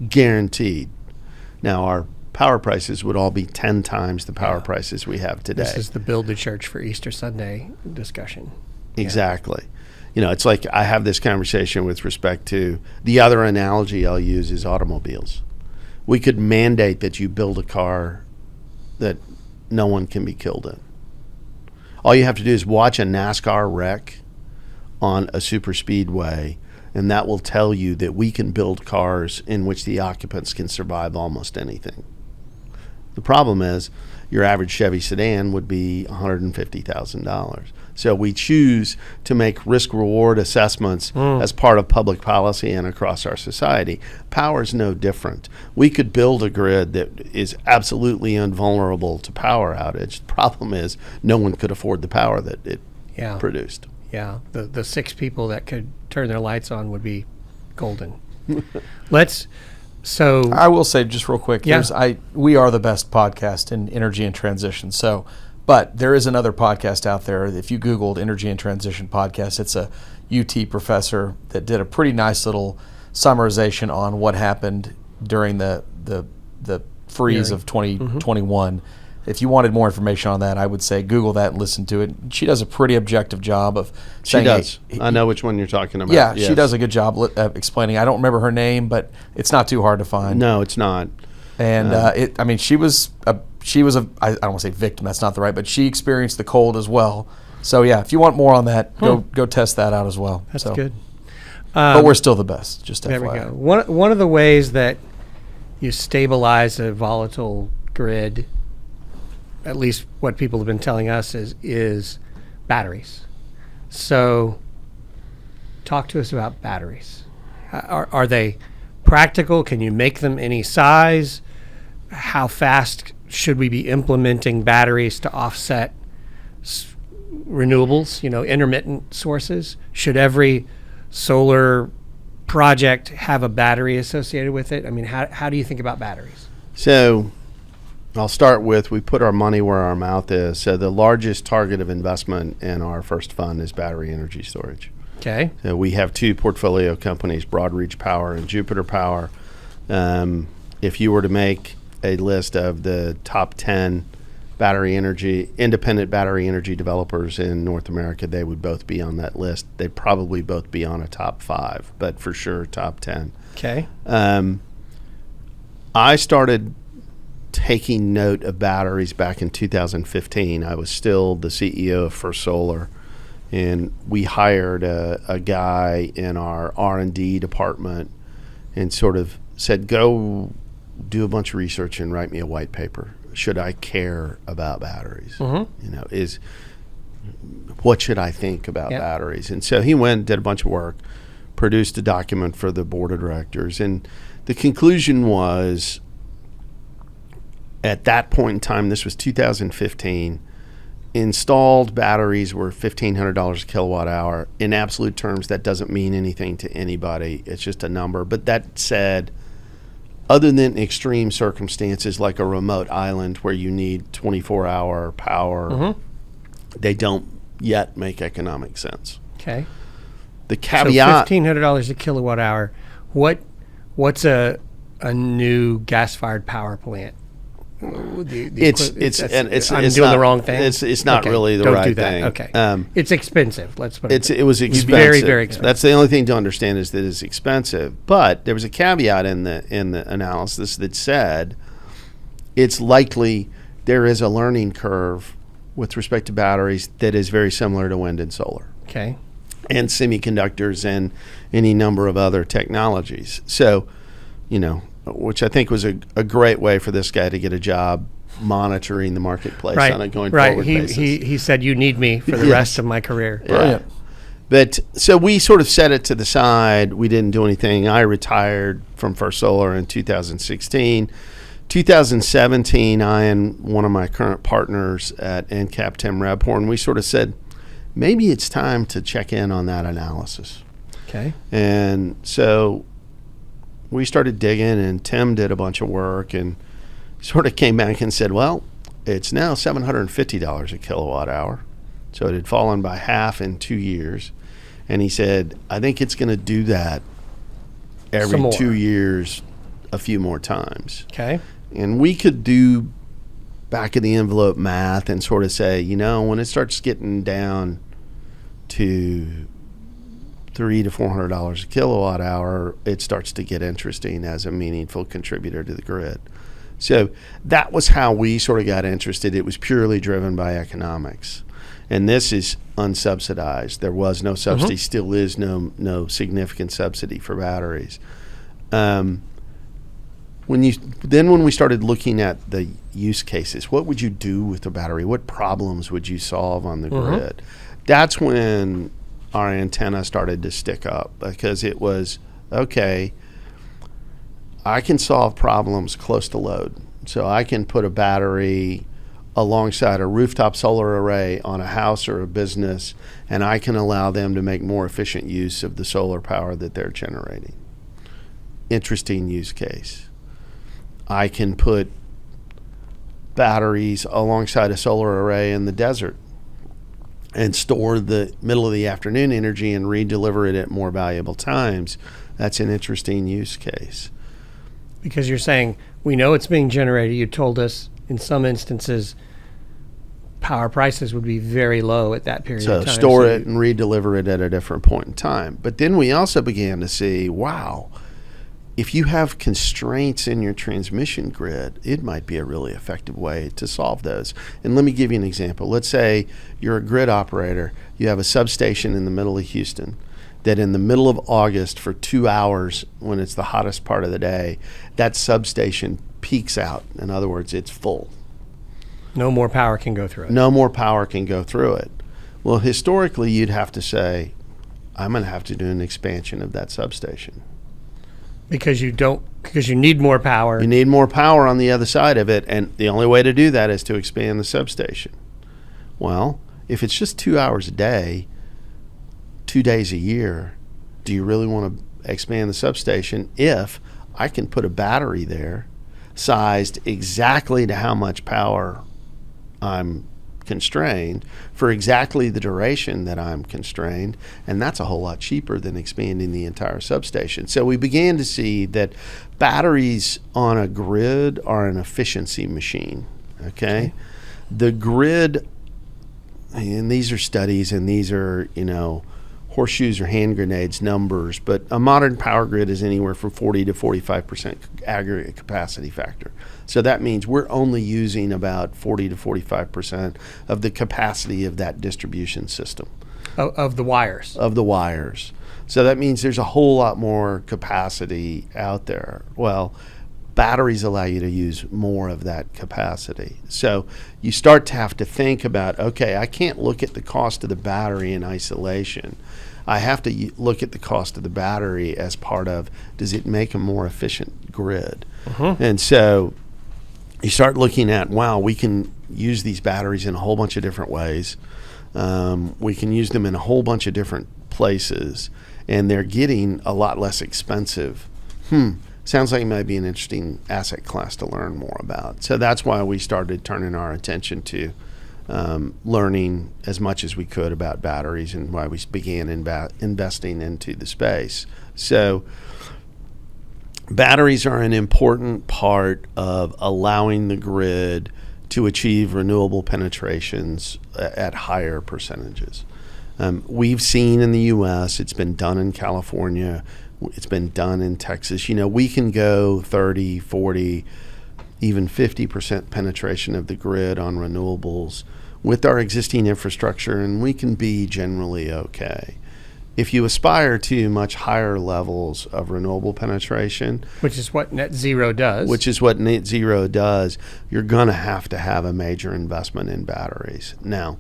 Guaranteed. Now, our power prices would all be 10 times the power prices we have today. This is the build the church for Easter Sunday discussion. Exactly. You know, it's like I have this conversation with respect to the other analogy I'll use is automobiles. We could mandate that you build a car that no one can be killed in. All you have to do is watch a NASCAR wreck on a super speedway, and that will tell you that we can build cars in which the occupants can survive almost anything. The problem is your average Chevy sedan would be $150,000. So we choose to make risk-reward assessments as part of public policy and across our society. Power is no different. We could build a grid that is absolutely invulnerable to power outage. The problem is no one could afford the power that it produced. Yeah, the 6 people that could turn their lights on would be golden. So I will say just real quick, Yeah. we are the best podcast in energy and transition. So, but there is another podcast out there. If you Googled Energy and Transition podcast, it's a UT professor that did a pretty nice little summarization on what happened during the freeze of 2021. If you wanted more information on that, I would say Google that and listen to it. She does a pretty objective job of saying. She does. I know which one you're talking about. Yeah, Yes. she does a good job explaining. I don't remember her name, but it's not too hard to find. No, it's not. And she was I don't want to say victim. That's not the right, but she experienced the cold as well. So yeah, if you want more on that, go test that out as well. That's good. But we're still the best. Just There we FYI. go. One of the ways that you stabilize a volatile grid, at least what people have been telling us, is batteries. So talk to us about batteries. Are they practical? Can you make them any size? How fast should we be implementing batteries to offset renewables, intermittent sources? Should every solar project have a battery associated with it? I mean, how do you think about batteries? So I'll start with we put our money where our mouth is. So the largest target of investment in our first fund is battery energy storage. Okay. So we have 2 portfolio companies, Broadreach Power and Jupiter Power. If you were to make a list of the top 10 independent battery energy developers in North America, they would both be on that list. They'd probably both be on a top 5, but for sure top 10. Okay. I started taking note of batteries back in 2015. I was still the CEO of First Solar, and we hired a guy in our R&D department and sort of said, go do a bunch of research and write me a white paper. Should I care about batteries? What should I think about batteries? And so he went and did a bunch of work, produced a document for the board of directors, and the conclusion was, at that point in time, this was 2015, installed batteries were $1,500 a kilowatt hour. In absolute terms, that doesn't mean anything to anybody. It's just a number. But that said, other than extreme circumstances like a remote island where you need 24-hour power, they don't yet make economic sense. Okay. The caveat... So $1,500 a kilowatt hour. What's a new gas-fired power plant? I'm doing the wrong thing. It's not really the right thing. Okay. It's expensive. Let's put it. It was expensive. Very, very expensive. That's the only thing to understand is that it's expensive. But there was a caveat in the analysis that said it's likely there is a learning curve with respect to batteries that is very similar to wind and solar. Okay. And semiconductors and any number of other technologies. So, which I think was a great way for this guy to get a job monitoring the marketplace on a going forward basis. He said, you need me for the rest of my career. Brilliant. But so we sort of set it to the side. We didn't do anything. I retired from First Solar in 2016. 2017, I and one of my current partners at EnCap, Tim Rebhorn, we sort of said, maybe it's time to check in on that analysis. Okay. And so we started digging, and Tim did a bunch of work and sort of came back and said, well, it's now $750 a kilowatt hour. So it had fallen by half in 2 years. And he said, I think it's going to do that every 2 years, a few more times. Okay. And we could do back of the envelope math and sort of say, when it starts getting down to $300 to $400 a kilowatt hour, it starts to get interesting as a meaningful contributor to the grid. So that was how we sort of got interested. It was purely driven by economics. And this is unsubsidized. There was no subsidy, still is no significant subsidy for batteries. When we started looking at the use cases, what would you do with the battery? What problems would you solve on the grid? That's when our antenna started to stick up, because it was, okay, I can solve problems close to load. So I can put a battery alongside a rooftop solar array on a house or a business, and I can allow them to make more efficient use of the solar power that they're generating. Interesting use case. I can put batteries alongside a solar array in the desert and store the middle of the afternoon energy and re-deliver it at more valuable times. That's an interesting use case. Because you're saying, we know it's being generated. You told us in some instances power prices would be very low at that period of time. So store it and re-deliver it at a different point in time. But then we also began to see, wow, if you have constraints in your transmission grid, it might be a really effective way to solve those. And let me give you an example. Let's say you're a grid operator. You have a substation in the middle of Houston that in the middle of August for 2 hours, when it's the hottest part of the day, that substation peaks out. In other words, it's full. No more power can go through it. No more power can go through it. Well, historically, you'd have to say, I'm going to have to do an expansion of that substation. Because you need more power. You need more power on the other side of it, and the only way to do that is to expand the substation. Well, if it's just 2 hours a day, 2 days a year, do you really want to expand the substation if I can put a battery there sized exactly to how much power I'm constrained for exactly the duration that I'm constrained, and that's a whole lot cheaper than expanding the entire substation. So we began to see that batteries on a grid are an efficiency machine, okay? The grid, and these are studies and these are, horseshoes or hand grenades numbers, but a modern power grid is anywhere from 40 to 45% aggregate capacity factor. So that means we're only using about 40 to 45% of the capacity of that distribution system. Of the wires. Of the wires. So that means there's a whole lot more capacity out there. Well, batteries allow you to use more of that capacity. So you start to have to think about, okay, I can't look at the cost of the battery in isolation. I have to look at the cost of the battery as part of, does it make a more efficient grid? And so you start looking at, wow, we can use these batteries in a whole bunch of different ways. We can use them in a whole bunch of different places, and they're getting a lot less expensive. Sounds like it might be an interesting asset class to learn more about. So that's why we started turning our attention to learning as much as we could about batteries, and why we began investing into the space. So batteries are an important part of allowing the grid to achieve renewable penetrations at higher percentages. We've seen in the U.S., it's been done in California, it's been done in Texas. We can go 30, 40, even 50% penetration of the grid on renewables with our existing infrastructure, and we can be generally okay. If you aspire to much higher levels of renewable penetration, which is what net zero does, you're going to have a major investment in batteries. Now,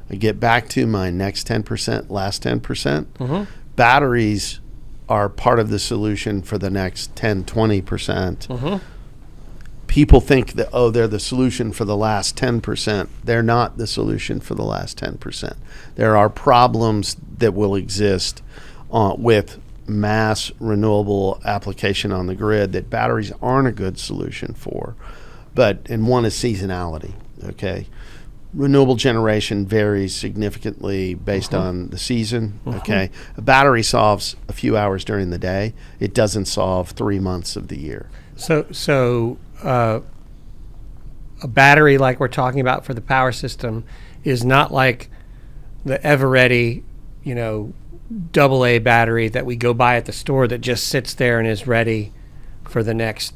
I get back to my next 10%, last 10%. Batteries are part of the solution for the next 10, 20%. People think that, they're the solution for the last 10%. They're not the solution for the last 10%. There are problems that will exist with mass renewable application on the grid that batteries aren't a good solution for. And one is seasonality, okay? renewable generation varies significantly based on the season. Okay, a battery solves a few hours during the day. It doesn't solve 3 months of the year. So a battery like we're talking about for the power system is not like the Eveready, AA battery that we go buy at the store that just sits there and is ready for the next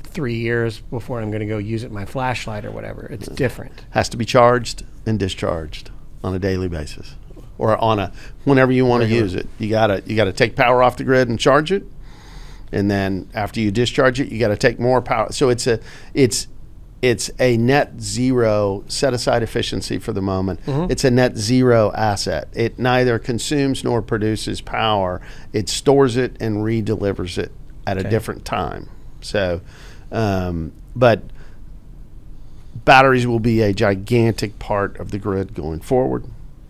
3 years before I'm going to go use it in my flashlight or whatever. It's different. Has to be charged and discharged on a daily basis, or whenever you want to use it. You gotta take power off the grid and charge it, and then after you discharge it, you got to take more power. So it's a net zero set aside efficiency for the moment. It's a net zero asset. It neither consumes nor produces power. It stores it and redelivers it at a different time. So, but batteries will be a gigantic part of the grid going forward.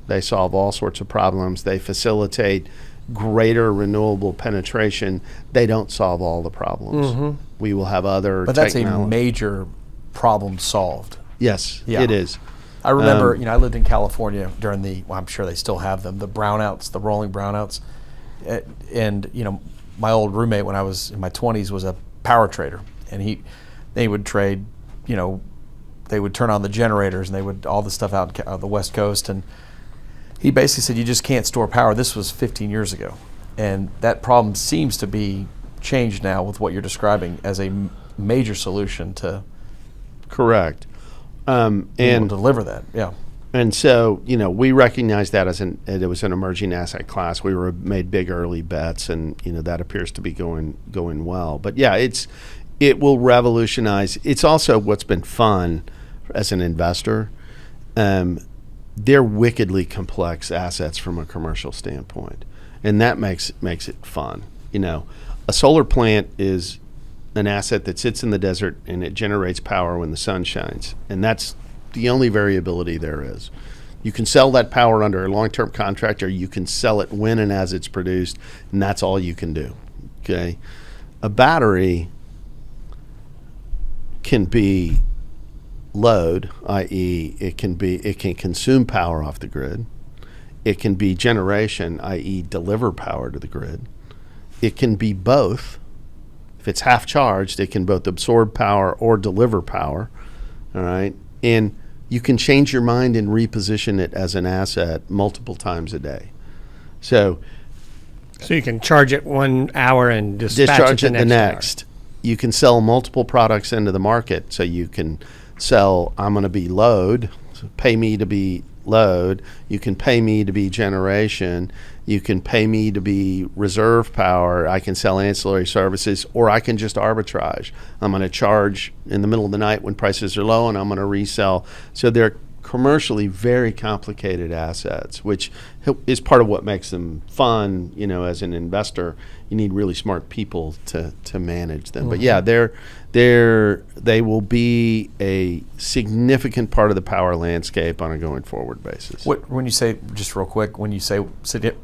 They solve all sorts of problems. They facilitate greater renewable penetration. They don't solve all the problems. We will have other But that's a major problem solved. Yes, Yeah. it is. I remember, I lived in California during I'm sure they still have them, the brownouts, the rolling brownouts. And, my old roommate when I was in my 20s was a power trader. And they would trade, they would turn on the generators and they would, all the stuff out on the West Coast. And he basically said, you just can't store power. This was 15 years ago. And that problem seems to be changed now with what you're describing as a major solution to Correct. and deliver that. Yeah. And so, we recognize that it was an emerging asset class. We made big early bets, and that appears to be going well. But yeah, it will revolutionize. It's also what's been fun as an investor. They're wickedly complex assets from a commercial standpoint, and that makes it fun. A solar plant is an asset that sits in the desert and it generates power when the sun shines, and that's the only variability there is. You can sell that power under a long-term contract, or you can sell it when and as it's produced, and that's all you can do. Okay, a battery can be load, i.e., it can consume power off the grid. It can be generation, i.e., deliver power to the grid. It can be both. If it's half charged, it can both absorb power or deliver power. All right, and you can change your mind and reposition it as an asset multiple times a day. So you can charge it 1 hour and discharge it the next. You can sell multiple products into the market. So you can sell, I'm going to be load, so pay me to be load. You can pay me to be generation. You can pay me to be reserve power. I can sell ancillary services, or I can just arbitrage. I'm going to charge in the middle of the night when prices are low, and I'm going to resell. So they're commercially very complicated assets, which is part of what makes them fun. As an investor, you need really smart people to manage them. But yeah, they will be a significant part of the power landscape on a going forward basis. When you say, just real quick, when you say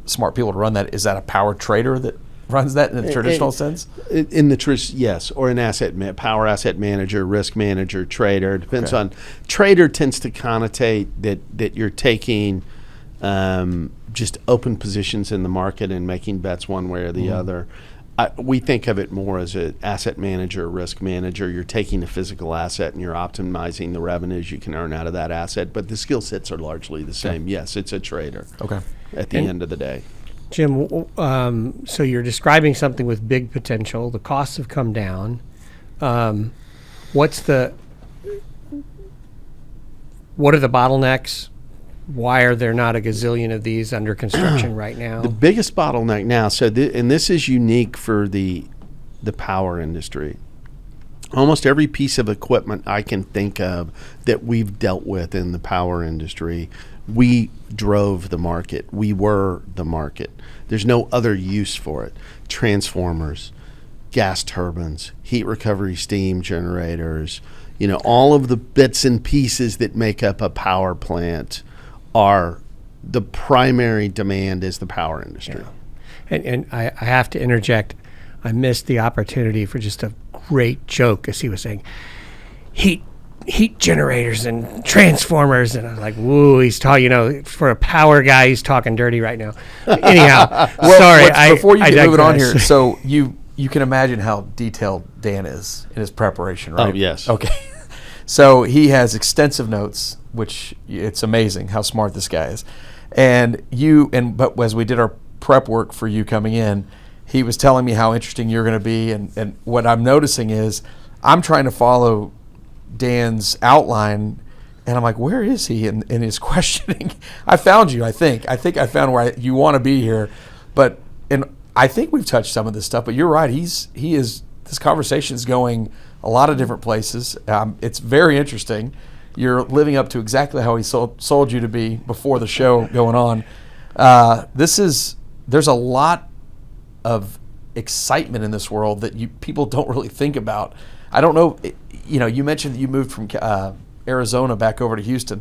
smart people to run that, is that a power trader that runs that in the traditional sense? In the yes, or an power asset manager, risk manager, trader. Depends on. Trader tends to connotate that you're taking just open positions in the market and making bets one way or the other. We think of it more as an asset manager, risk manager. You're taking a physical asset and you're optimizing the revenues you can earn out of that asset, but the skill sets are largely the same. Yes, it's a trader. Okay. At the end of the day. Jim, so you're describing something with big potential. The costs have come down. What are the bottlenecks? Why are there not a gazillion of these under construction right now? The biggest bottleneck now, and this is unique for the power industry. Almost every piece of equipment I can think of that we've dealt with in the power industry, we drove the market. We were the market. There's no other use for it. Transformers, gas turbines, heat recovery steam generators, all of the bits and pieces that make up a power plant are the primary demand is the power industry. Yeah. And I have to interject. I missed the opportunity for just a great joke, as he was saying, heat heat generators and transformers, and I was like, woo, he's talking, for a power guy, he's talking dirty right now. Anyhow, sorry. Before you I get moving on digress. here, so you can imagine how detailed Dan is in his preparation, right? Oh, yes. Okay. So he has extensive notes, which it's amazing how smart this guy is. But as we did our prep work for you coming in, he was telling me how interesting you're going to be, and what I'm noticing is I'm trying to follow Dan's outline, and I'm like, where is he in his questioning? I found you, I think. I found where you want to be here, and I think we've touched some of this stuff, but you're right. This conversation is going a lot of different places. It's very interesting. You're living up to exactly how he sold you to be before the show going on. There's a lot of excitement in this world that people don't really think about. I don't know, you mentioned that you moved from Arizona back over to Houston,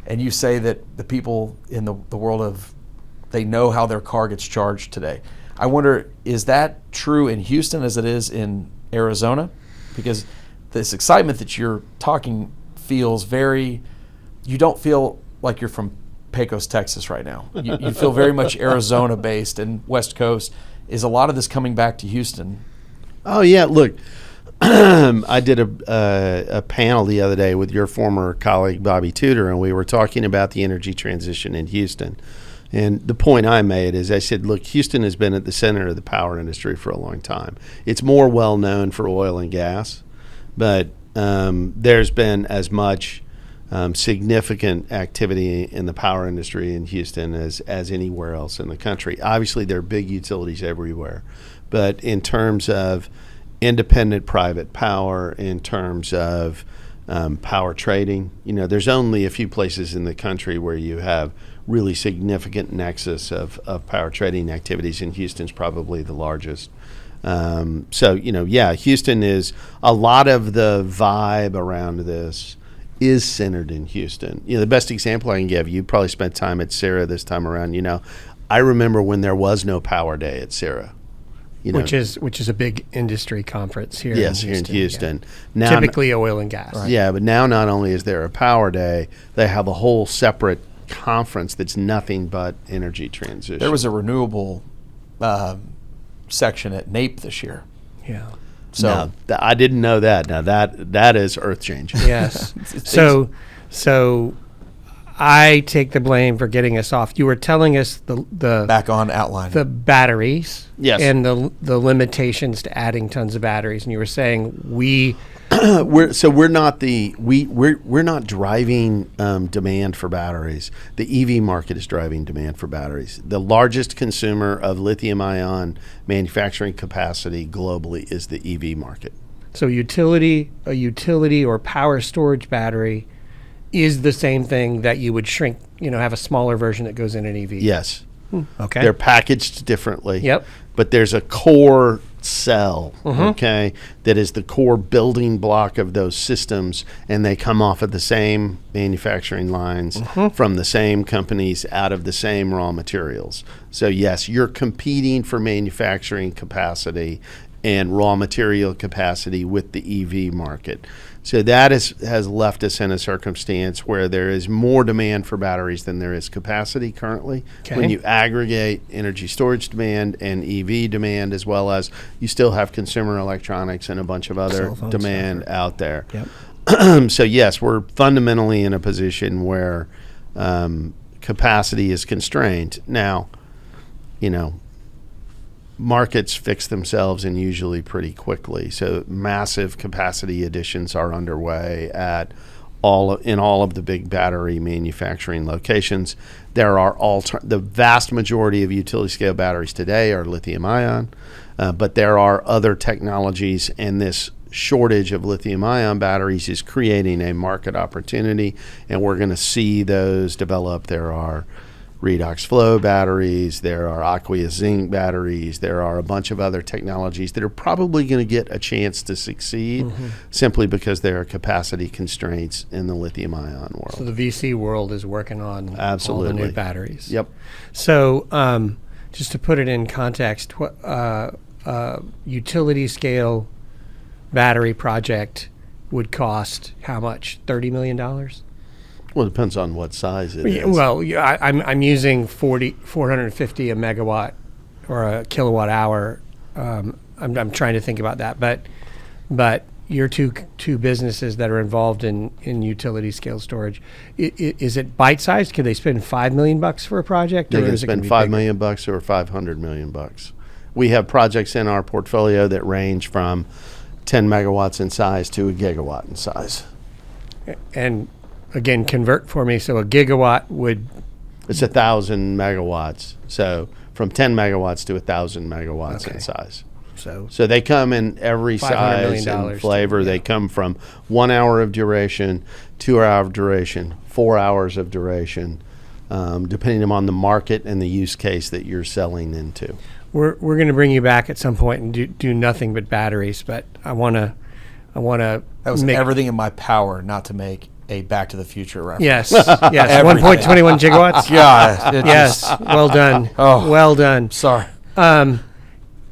and you say that the people in the world they know how their car gets charged today. I wonder, is that true in Houston as it is in Arizona? Because this excitement that you're talking feels you don't feel like you're from Pecos, Texas right now. You feel very much Arizona based and West Coast. Is a lot of this coming back to Houston? Oh, yeah. Look, I did a panel the other day with your former colleague, Bobby Tudor, and we were talking about the energy transition in Houston. And the point I made is I said, look, Houston has been at the center of the power industry for a long time. It's more well known for oil and gas, but there's been as much significant activity in the power industry in Houston as anywhere else in the country. Obviously, there are big utilities everywhere, but in terms of independent private power, in terms of power trading, there's only a few places in the country where you have really significant nexus of power trading activities, and Houston's probably the largest. Houston is a lot of the vibe around this is centered in Houston. The best example I can give, you probably spent time at Sarah this time around. I remember when there was no power day at Sarah. Which is a big industry conference here. Yes, in Houston. Here in Houston. Yeah. Now, typically oil and gas. Right. Yeah, but now not only is there a power day, they have a whole separate conference that's nothing but energy transition. There was a renewable section at NAPE this year. Yeah. So I didn't know that. Now that is earth changing. Yes. So I take the blame for getting us off. You were telling us the back on outline, the batteries, yes, and the limitations to adding tons of batteries, and you were saying we're not driving demand for batteries. The EV market is driving demand for batteries. The largest consumer of lithium-ion manufacturing capacity globally is the EV market. So a utility or power storage battery is the same thing that you would shrink, have a smaller version that goes in an EV. Yes. Okay. They're packaged differently. Yep. But there's a core cell, okay, that is the core building block of those systems, and they come off of the same manufacturing lines from the same companies out of the same raw materials. So yes, you're competing for manufacturing capacity and raw material capacity with the EV market. So that has left us in a circumstance where there is more demand for batteries than there is capacity currently. Okay. When you aggregate energy storage demand and EV demand, as well as you still have consumer electronics and a bunch of other demand out there. Yep. So yes, we're fundamentally in a position where capacity is constrained. Now, markets fix themselves and usually pretty quickly. So massive capacity additions are underway in all of the big battery manufacturing locations. There are the vast majority of utility scale batteries today are lithium ion, but there are other technologies, and this shortage of lithium ion batteries is creating a market opportunity, and we're going to see those develop. There are redox flow batteries, there are aqueous zinc batteries, there are a bunch of other technologies that are probably going to get a chance to succeed simply because there are capacity constraints in the lithium ion world. So the VC world is working on Absolutely. all the new batteries. Yep. So just to put it in context, utility scale battery project would cost how much? $30 million? Well, it depends on what size it is. Well, yeah, I'm using 450 a megawatt or a kilowatt hour. I'm trying to think about that, but your two businesses that are involved in utility scale storage, is it bite sized? Can they spend $5 million for a project? They or can is it gonna spend be $5 bigger? million or $500 million. We have projects in our portfolio that range from 10 megawatts in size to a gigawatt in size. And again, convert for me. So a gigawatt would, It's 1,000 megawatts. So from 10 megawatts to 1,000 megawatts Okay. in size. so They come in every $500 million size and to- flavor. yeah. They come from 1 hour of duration, 2 hour of duration, 4 hours of duration, depending on the market and the use case that you're selling into. we're going to bring you back at some point and do nothing but batteries, but I want to That was make everything in my power not to make a Back to the Future reference. Yes, yes, Everything. 1.21 gigawatts. God. Yes, well done. Oh. Well done. Sorry.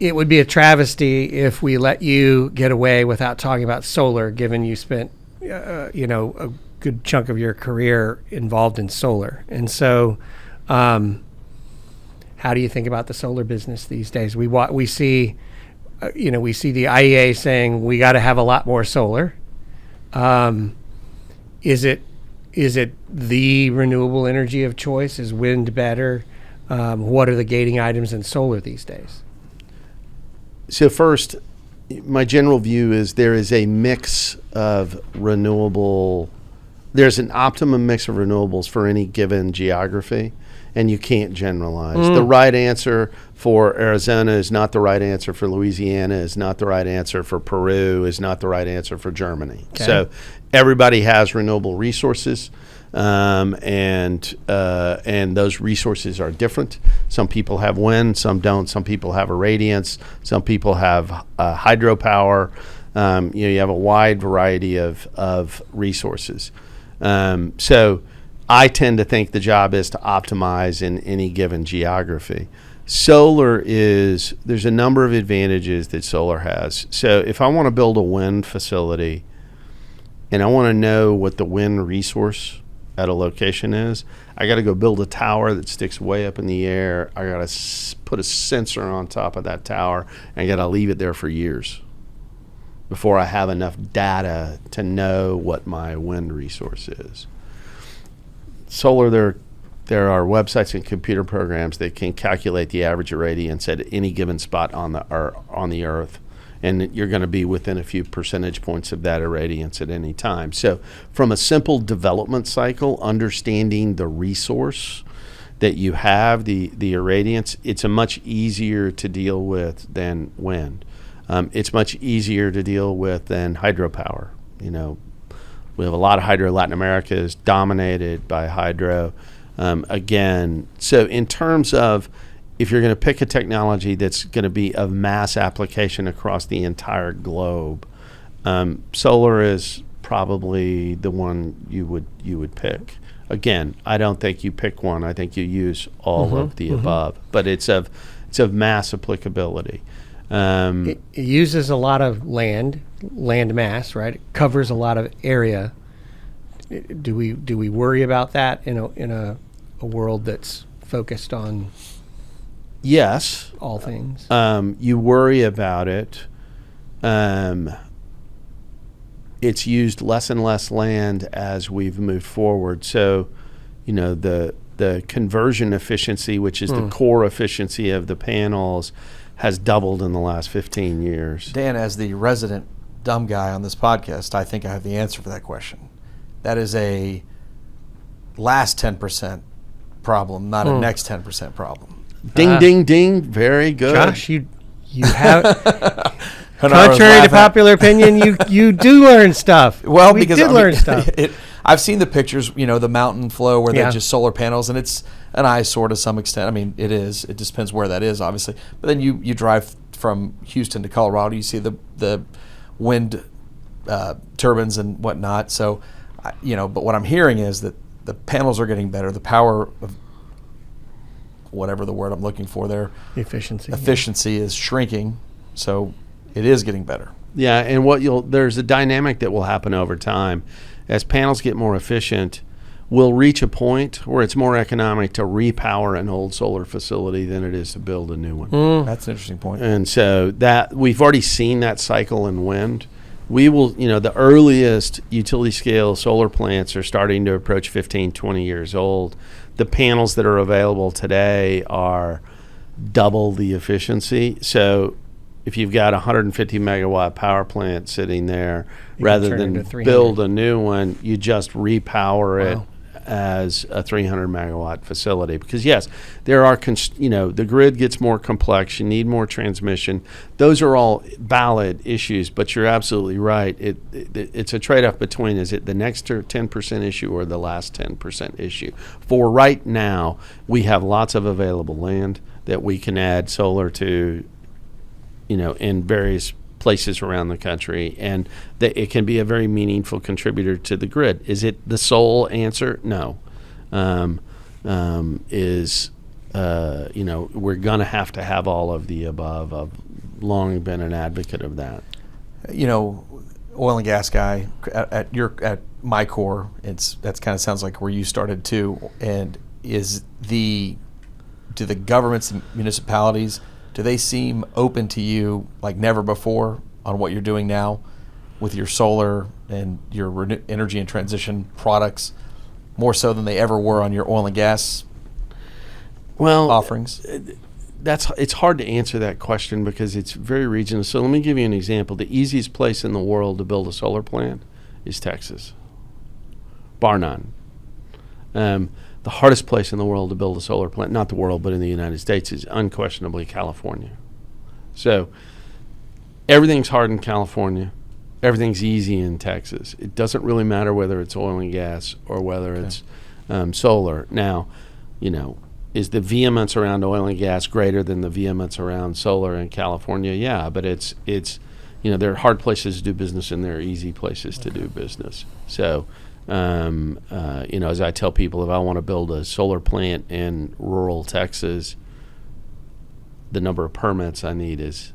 It would be a travesty if we let you get away without talking about solar, given you spent, a good chunk of your career involved in solar. And so, how do you think about the solar business these days? We see, we see the IEA saying we got to have a lot more solar. Is it the renewable energy of choice? Is wind better? What are the gating items in solar these days? So first, my general view is there is a mix of renewable. There's an optimum mix of renewables for any given geography, and you can't generalize. The right answer for Arizona is not the right answer for Louisiana, is not the right answer for Peru, is not the right answer for Germany. Okay. So everybody has renewable resources. And those resources are different. Some people have wind, some don't. Some people have irradiance. Some people have hydropower. You have a wide variety of resources. So I tend to think the job is to optimize in any given geography. There's a number of advantages that solar has. So if I want to build a wind facility and I want to know what the wind resource at a location is, I got to go build a tower that sticks way up in the air. I got to put a sensor on top of that tower, and I got to leave it there for years before I have enough data to know what my wind resource is. Solar, there are websites and computer programs that can calculate the average irradiance at any given spot on the Earth. And you're going to be within a few percentage points of that irradiance at any time. So from a simple development cycle, understanding the resource that you have, the irradiance, it's a much easier to deal with than wind. It's much easier to deal with than hydropower. We have a lot of hydro. Latin America is dominated by hydro. Again, so in terms of if you're going to pick a technology that's going to be of mass application across the entire globe, solar is probably the one you would pick. Again, I don't think you pick one. I think you use all of the above, but it's of mass applicability. It uses a lot of land mass, right? It covers a lot of area. Do we worry about that in a world that's focused on Yes. all things? You worry about it. It's used less and less land as we've moved forward. So, the conversion efficiency, which is the core efficiency of the panels, has doubled in the last 15 years. Dan, as the resident dumb guy on this podcast, I think I have the answer for that question. That is a last 10% problem, not a next 10% problem. Ding, ding, ding. Very good. Josh, you have, And I was contrary to laughing. popular opinion, you do learn stuff. Well, we because did learn stuff. I've seen the pictures, the mountain flow where Yeah. they're just solar panels, and it's an eyesore to some extent. I mean, it is. It just depends where that is, obviously. But then you drive from Houston to Colorado, you see the wind turbines and whatnot. So, but what I'm hearing is that the panels are getting better. The power of whatever the word I'm looking for there, Efficiency. efficiency is shrinking. So it is getting better. Yeah, and there's a dynamic that will happen over time. As panels get more efficient, we'll reach a point where it's more economic to repower an old solar facility than it is to build a new one. That's an interesting point. And so that we've already seen that cycle in wind. We will, the earliest utility scale solar plants are starting to approach 15, 20 years old. The panels that are available today are double the efficiency. So if you've got a 150 megawatt power plant sitting there, rather than build a new one, you just repower it as a 300 megawatt facility. Because yes, there are, the grid gets more complex. You need more transmission. Those are all valid issues, but you're absolutely right. It's a trade-off between, is it the next 10% issue or the last 10% issue? For right now, we have lots of available land that we can add solar to, in various places around the country, and that it can be a very meaningful contributor to the grid. Is it the sole answer? No. We're going to have all of the above. I've long been an advocate of that. Oil and gas guy at my core, that's kind of sounds like where you started too. And do the governments and municipalities, do they seem open to you like never before on what you're doing now with your solar and your energy and transition products, more so than they ever were on your oil and gas offerings? It's hard to answer that question because it's very regional. So let me give you an example. The easiest place in the world to build a solar plant is Texas, bar none. The hardest place in the world to build a solar plant, not the world, but in the United States, is unquestionably California. So everything's hard in California. Everything's easy in Texas. It doesn't really matter whether it's oil and gas or whether it's solar. Now, is the vehemence around oil and gas greater than the vehemence around solar in California? Yeah, but it's there are hard places to do business and there are easy places to do business. So as I tell people, if I want to build a solar plant in rural Texas, the number of permits I need is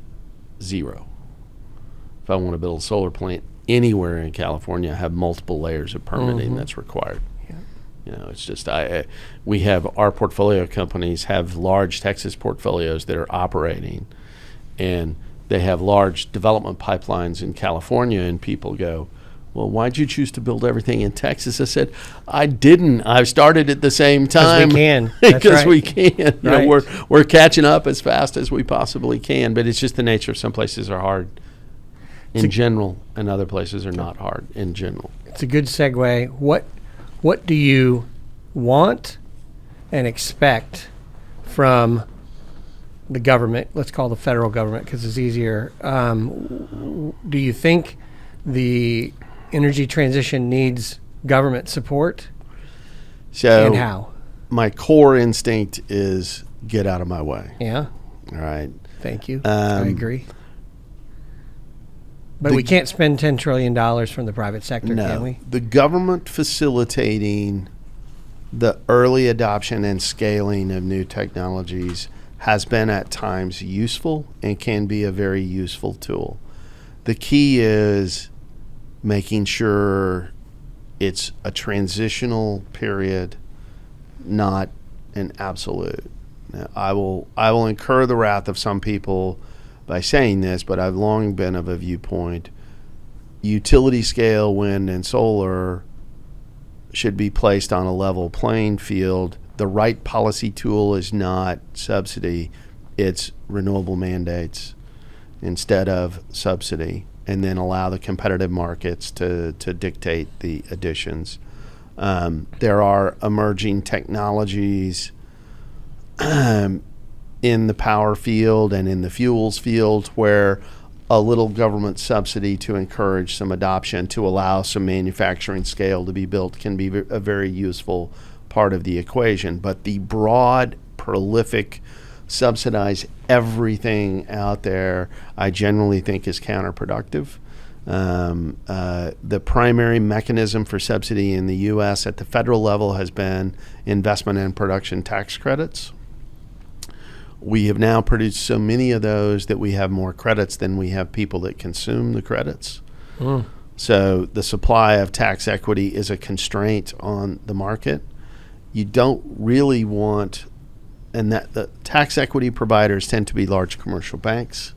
0. If I want to build a solar plant anywhere in California, I have multiple layers of permitting that's required. Yeah. It's just we have our portfolio companies have large Texas portfolios that are operating, and they have large development pipelines in California, and people go, well, why'd you choose to build everything in Texas? I said, I didn't. I started at the same time. Because we can. Because we can. Right. We're catching up as fast as we possibly can, but it's just the nature of some places are hard in general, and other places are not hard in general. It's a good segue. What do you want and expect from the government? Let's call the federal government because it's easier. Do you think the energy transition needs government support? So, and how? My core instinct is get out of my way. Yeah. All right. Thank you. I agree. But we can't spend $10 trillion from the private sector, can we? The government facilitating the early adoption and scaling of new technologies has been at times useful and can be a very useful tool. The key is making sure it's a transitional period, not an absolute. Now, I will incur the wrath of some people by saying this, but I've long been of a viewpoint. Utility scale wind and solar should be placed on a level playing field. The right policy tool is not subsidy, it's renewable mandates instead of subsidy, and then allow the competitive markets to dictate the additions. There are emerging technologies in the power field and in the fuels field where a little government subsidy to encourage some adoption, to allow some manufacturing scale to be built, can be a very useful part of the equation. But the broad, prolific, subsidize everything out there, I generally think is counterproductive. The primary mechanism for subsidy in the U.S. at the federal level has been investment and production tax credits. We have now produced so many of those that we have more credits than we have people that consume the credits. So the supply of tax equity is a constraint on the market. You don't really want, and that the tax equity providers tend to be large commercial banks.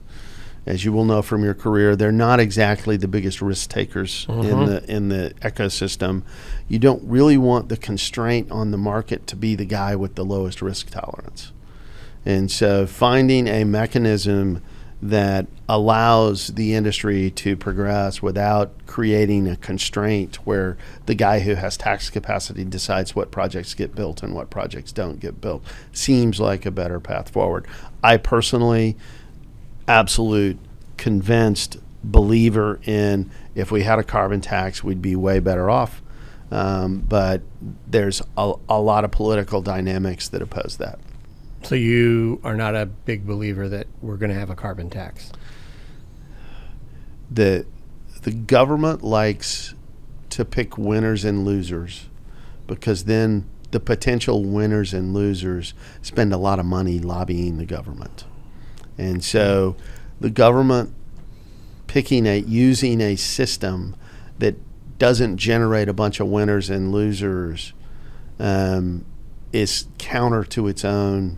As you will know from your career, they're not exactly the biggest risk takers in the ecosystem. You don't really want the constraint on the market to be the guy with the lowest risk tolerance. And so finding a mechanism that allows the industry to progress without creating a constraint where the guy who has tax capacity decides what projects get built and what projects don't get built seems like a better path forward. I personally, absolute convinced believer in if we had a carbon tax, we'd be way better off. But there's a lot of political dynamics that oppose that. So you are not a big believer that we're going to have a carbon tax? The government likes to pick winners and losers because then the potential winners and losers spend a lot of money lobbying the government. And so the government using a system that doesn't generate a bunch of winners and losers is counter to its own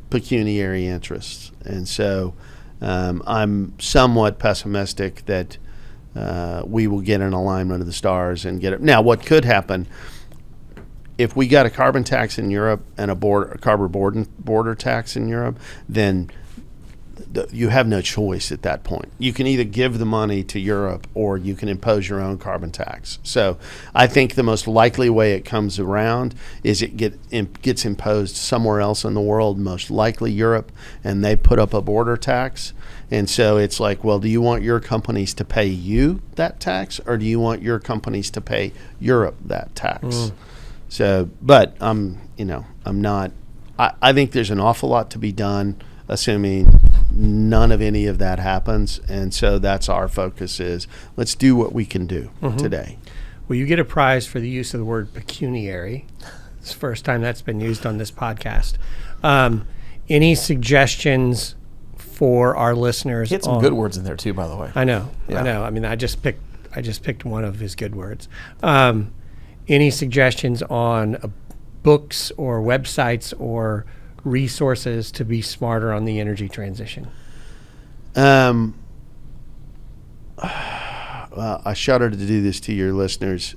pecuniary interests. And so I'm somewhat pessimistic that we will get an alignment of the stars and get it. Now, what could happen if we got a carbon tax in Europe and a carbon border tax in Europe, then you have no choice at that point. You can either give the money to Europe or you can impose your own carbon tax. So I think the most likely way it comes around is it gets imposed somewhere else in the world, most likely Europe, and they put up a border tax. And so it's like, well, do you want your companies to pay you that tax or do you want your companies to pay Europe that tax? So, but I think there's an awful lot to be done, assuming none of any of that happens. And so that's our focus is let's do what we can do today. Well, you get a prize for the use of the word pecuniary. It's the first time that's been used on this podcast. Any suggestions for our listeners? He had some good words in there too, by the way. I know. Yeah. I know. I mean, I just picked one of his good words. Any suggestions on books or websites or resources to be smarter on the energy transition? Well, I shudder to do this to your listeners.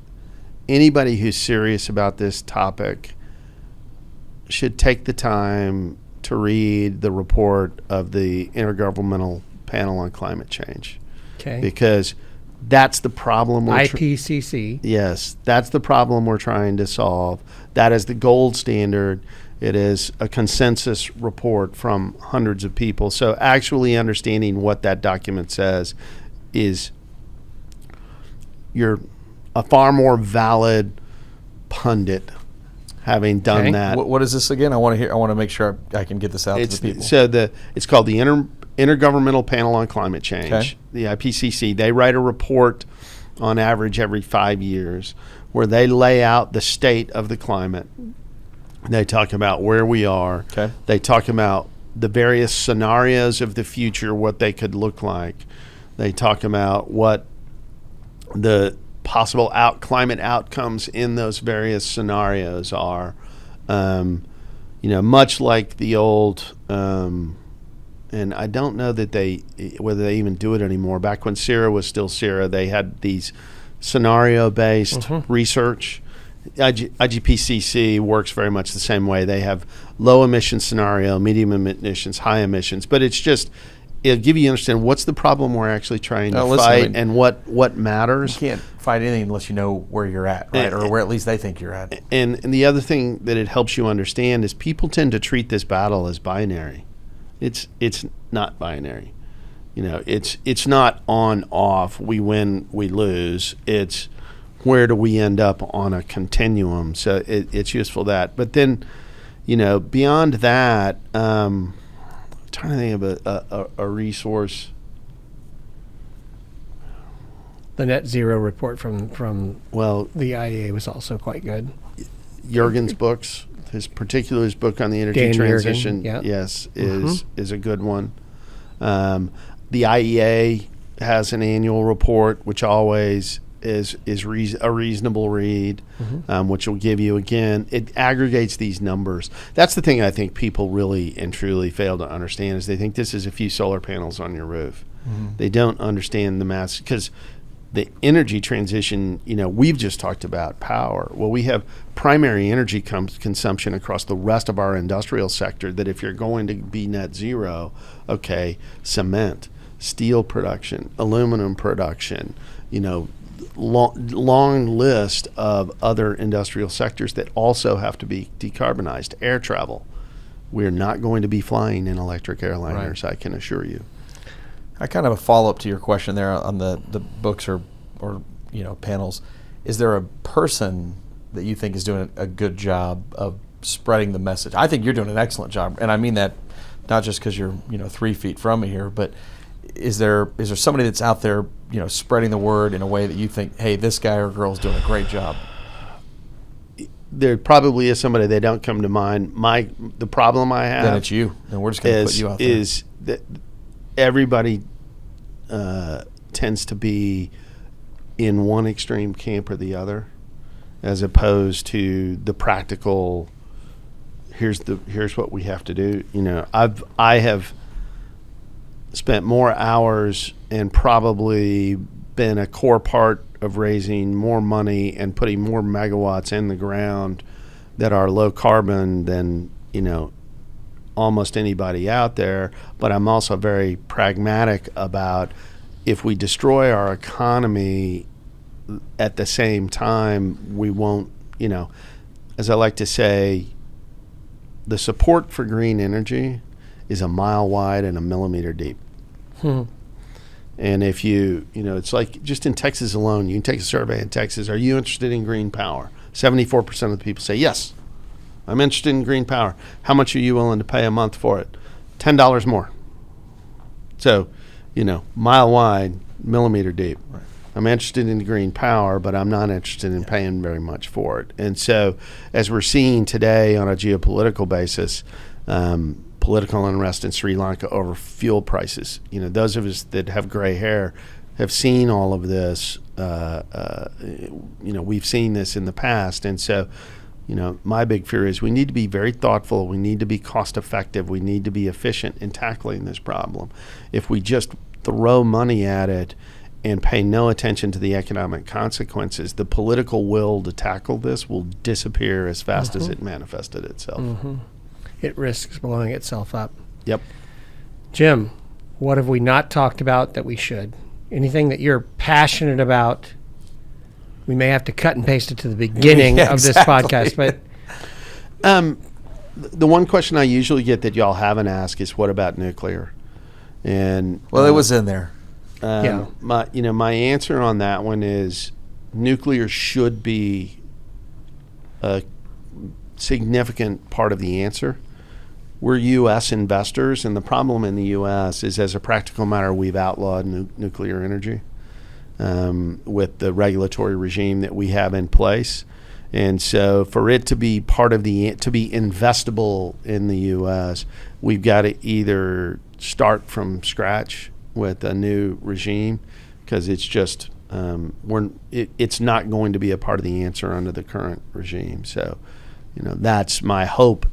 Anybody who's serious about this topic should take the time to read the report of the Intergovernmental Panel on Climate Change. Okay. Because that's the problem. IPCC. Yes, that's the problem we're trying to solve. That is the gold standard. It is a consensus report from hundreds of people. So actually understanding what that document says is you're a far more valid pundit having done that. What is this again? I want to make sure I can get this out to the people. So it's called the Intergovernmental Panel on Climate Change, okay. The IPCC. They write a report on average every 5 years where they lay out the state of the climate. They talk about where we are. Okay. They talk about the various scenarios of the future, what they could look like. They talk about what the possible climate outcomes in those various scenarios are. Much like the old, and I don't know that whether they even do it anymore. Back when CIRA was still CIRA, they had these scenario-based research. IGPCC works very much the same way. They have low emission scenario, medium emissions, high emissions, but it'll give you understand what's the problem we're actually trying to fight and what matters. You can't fight anything unless you know where you're at, right? Or where at least they think you're at. And the other thing that it helps you understand is people tend to treat this battle as binary. It's not binary. It's not on off, we win, we lose. It's where do we end up on a continuum? So it's useful that. But then, beyond that, I'm trying to think of a resource. The net zero report from the IEA was also quite good. Jurgen's books. his book on the energy Dan transition, Yergin, yes, is a good one. The IEA has an annual report, which always is a reasonable read, which will give you, again, it aggregates these numbers. That's the thing I think people really and truly fail to understand, is they think this is a few solar panels on your roof. They don't understand the mass, because the energy transition, we've just talked about power. Well, we have primary energy consumption across the rest of our industrial sector, that if you're going to be net zero, cement, steel production, aluminum production, long list of other industrial sectors that also have to be decarbonized. Air travel. We're not going to be flying in electric airliners, I can assure you. I kind of a follow-up to your question there on the books or panels. Is there a person that you think is doing a good job of spreading the message? I think you're doing an excellent job, and I mean that not just because you're 3 feet from me here, but is there somebody that's out there spreading the word in a way that you think, hey, this guy or girl is doing a great job? There probably is somebody. They don't come to mind. The problem I have, then it's you. Then we're just going to put you out there. Is that everybody tends to be in one extreme camp or the other, as opposed to the practical. Here's what we have to do. I have spent more hours and probably been a core part of raising more money and putting more megawatts in the ground that are low carbon than almost anybody out there. But I'm also very pragmatic about, if we destroy our economy at the same time, we won't, as I like to say, the support for green energy is a mile wide and a millimeter deep. And if it's like just in Texas alone, you can take a survey in Texas. Are you interested in green power? 74% of the people say, yes, I'm interested in green power. How much are you willing to pay a month for it? $10 more. So, mile wide, millimeter deep. Right. I'm interested in green power, but I'm not interested in paying very much for it. And so, as we're seeing today on a geopolitical basis, political unrest in Sri Lanka over fuel prices. Those of us that have gray hair have seen all of this. We've seen this in the past. And so, my big fear is we need to be very thoughtful. We need to be cost effective. We need to be efficient in tackling this problem. If we just throw money at it and pay no attention to the economic consequences, the political will to tackle this will disappear as fast as it manifested itself. It risks blowing itself up. Yep. Jim, what have we not talked about that we should? Anything that you're passionate about? We may have to cut and paste it to the beginning of this podcast. But the one question I usually get that y'all haven't asked is, what about nuclear? And it was in there. My answer on that one is, nuclear should be a significant part of the answer. We're U.S. investors, and the problem in the U.S. is, as a practical matter, we've outlawed nuclear energy with the regulatory regime that we have in place. And so for it to be part of to be investable in the U.S., we've got to either start from scratch with a new regime, because it's just it's not going to be a part of the answer under the current regime. So that's my hope.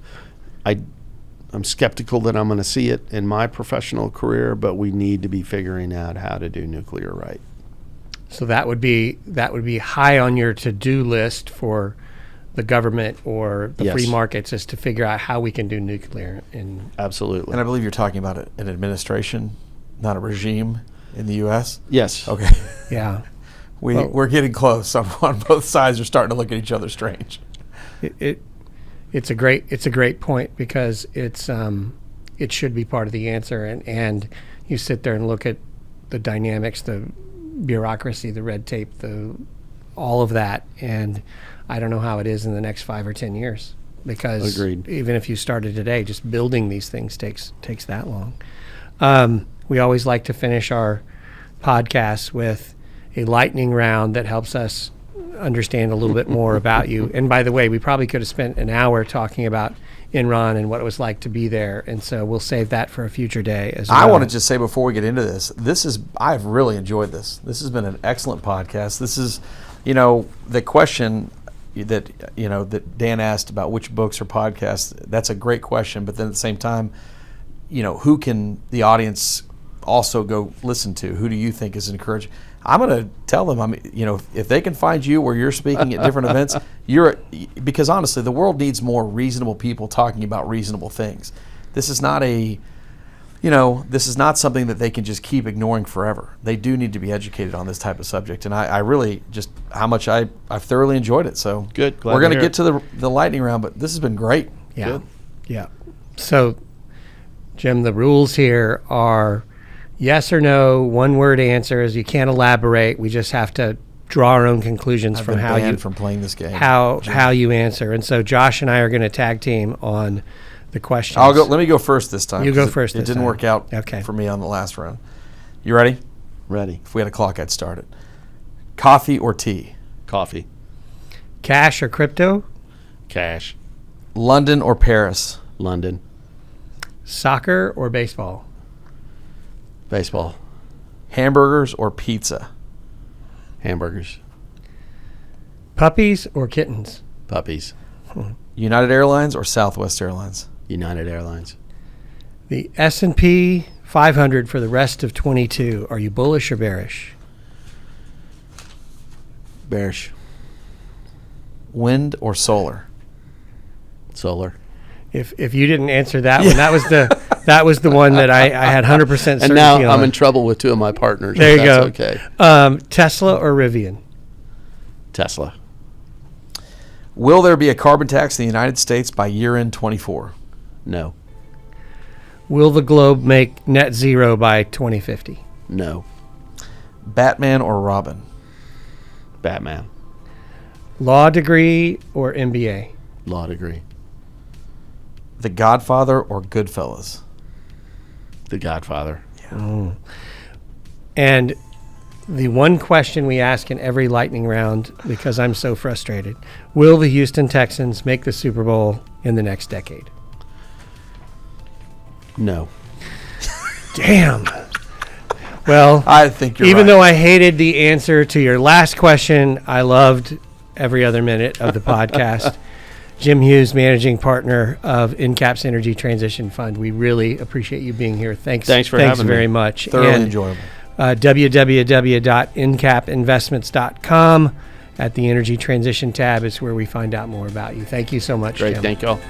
I'm skeptical that I'm going to see it in my professional career, but we need to be figuring out how to do nuclear right. So that would be high on your to-do list for the government or the free markets, is to figure out how we can do nuclear. Absolutely. And I believe you're talking about an administration, not a regime in the U.S.? Yes. Okay. Yeah. We're getting close. On both sides are starting to look at each other strange. It's a great point, because it should be part of the answer, and you sit there and look at the dynamics, the bureaucracy, the red tape, all of that, and I don't know how it is in the next 5 or 10 years, because Agreed. Even if you started today, just building these things takes that long. We always like to finish our podcasts with a lightning round that helps us understand a little bit more about you. And by the way, we probably could have spent an hour talking about Enron and what it was like to be there. And so we'll save that for a future day as well. I want to just say before we get into this, I've really enjoyed this. This has been an excellent podcast. This is, the question that, that Dan asked about which books or podcasts, that's a great question. But then at the same time, who can the audience also go listen to? Who do you think is encouraging? I'm going to tell them, if they can find you where you're speaking at different events, because honestly, the world needs more reasonable people talking about reasonable things. This is not this is not something that they can just keep ignoring forever. They do need to be educated on this type of subject. And I really just, how much I've thoroughly enjoyed it. So good. Glad we're going to hear get to the lightning round, but this has been great. Yeah. Good. Yeah. So, Jim, the rules here are yes or no, one-word answers. You can't elaborate. We just have to draw our own conclusions I've from been how banned you from playing this game. how you answer. And so Josh and I are going to tag team on the questions. Let me go first this time. You go first It this didn't time. work out for me on the last round. You ready? Ready. If we had a clock, I'd start it. Coffee or tea? Coffee. Cash or crypto? Cash. London or Paris? London. Soccer or baseball? Baseball. Hamburgers or pizza? Hamburgers. Puppies or kittens? Puppies. United Airlines or Southwest Airlines? United Airlines. The S&P 500 for the rest of 22. Are you bullish or bearish? Bearish. Wind or solar? Solar. If you didn't answer that one, that was the one that I had 100% certainty And now on. I'm in trouble with two of my partners. There you That's go. Okay. Tesla or Rivian? Tesla. Will there be a carbon tax in the United States by year-end 24? No. Will the globe make net zero by 2050? No. Batman or Robin? Batman. Law degree or MBA? Law degree. The Godfather or Goodfellas? The Godfather. And the one question we ask in every lightning round, because I'm so frustrated, will the Houston Texans make the Super Bowl in the next decade? No. Damn. Well, I think you're even right. though I hated the answer to your last question, I loved every other minute of the podcast. Jim Hughes, managing partner of EnCap's Energy Transition Fund. We really appreciate you being here. Thanks for having me. very much. Thoroughly And, enjoyable. www.encapinvestments.com at the Energy Transition tab is where we find out more about you. Thank you so much, Great. Jim. Thank you all.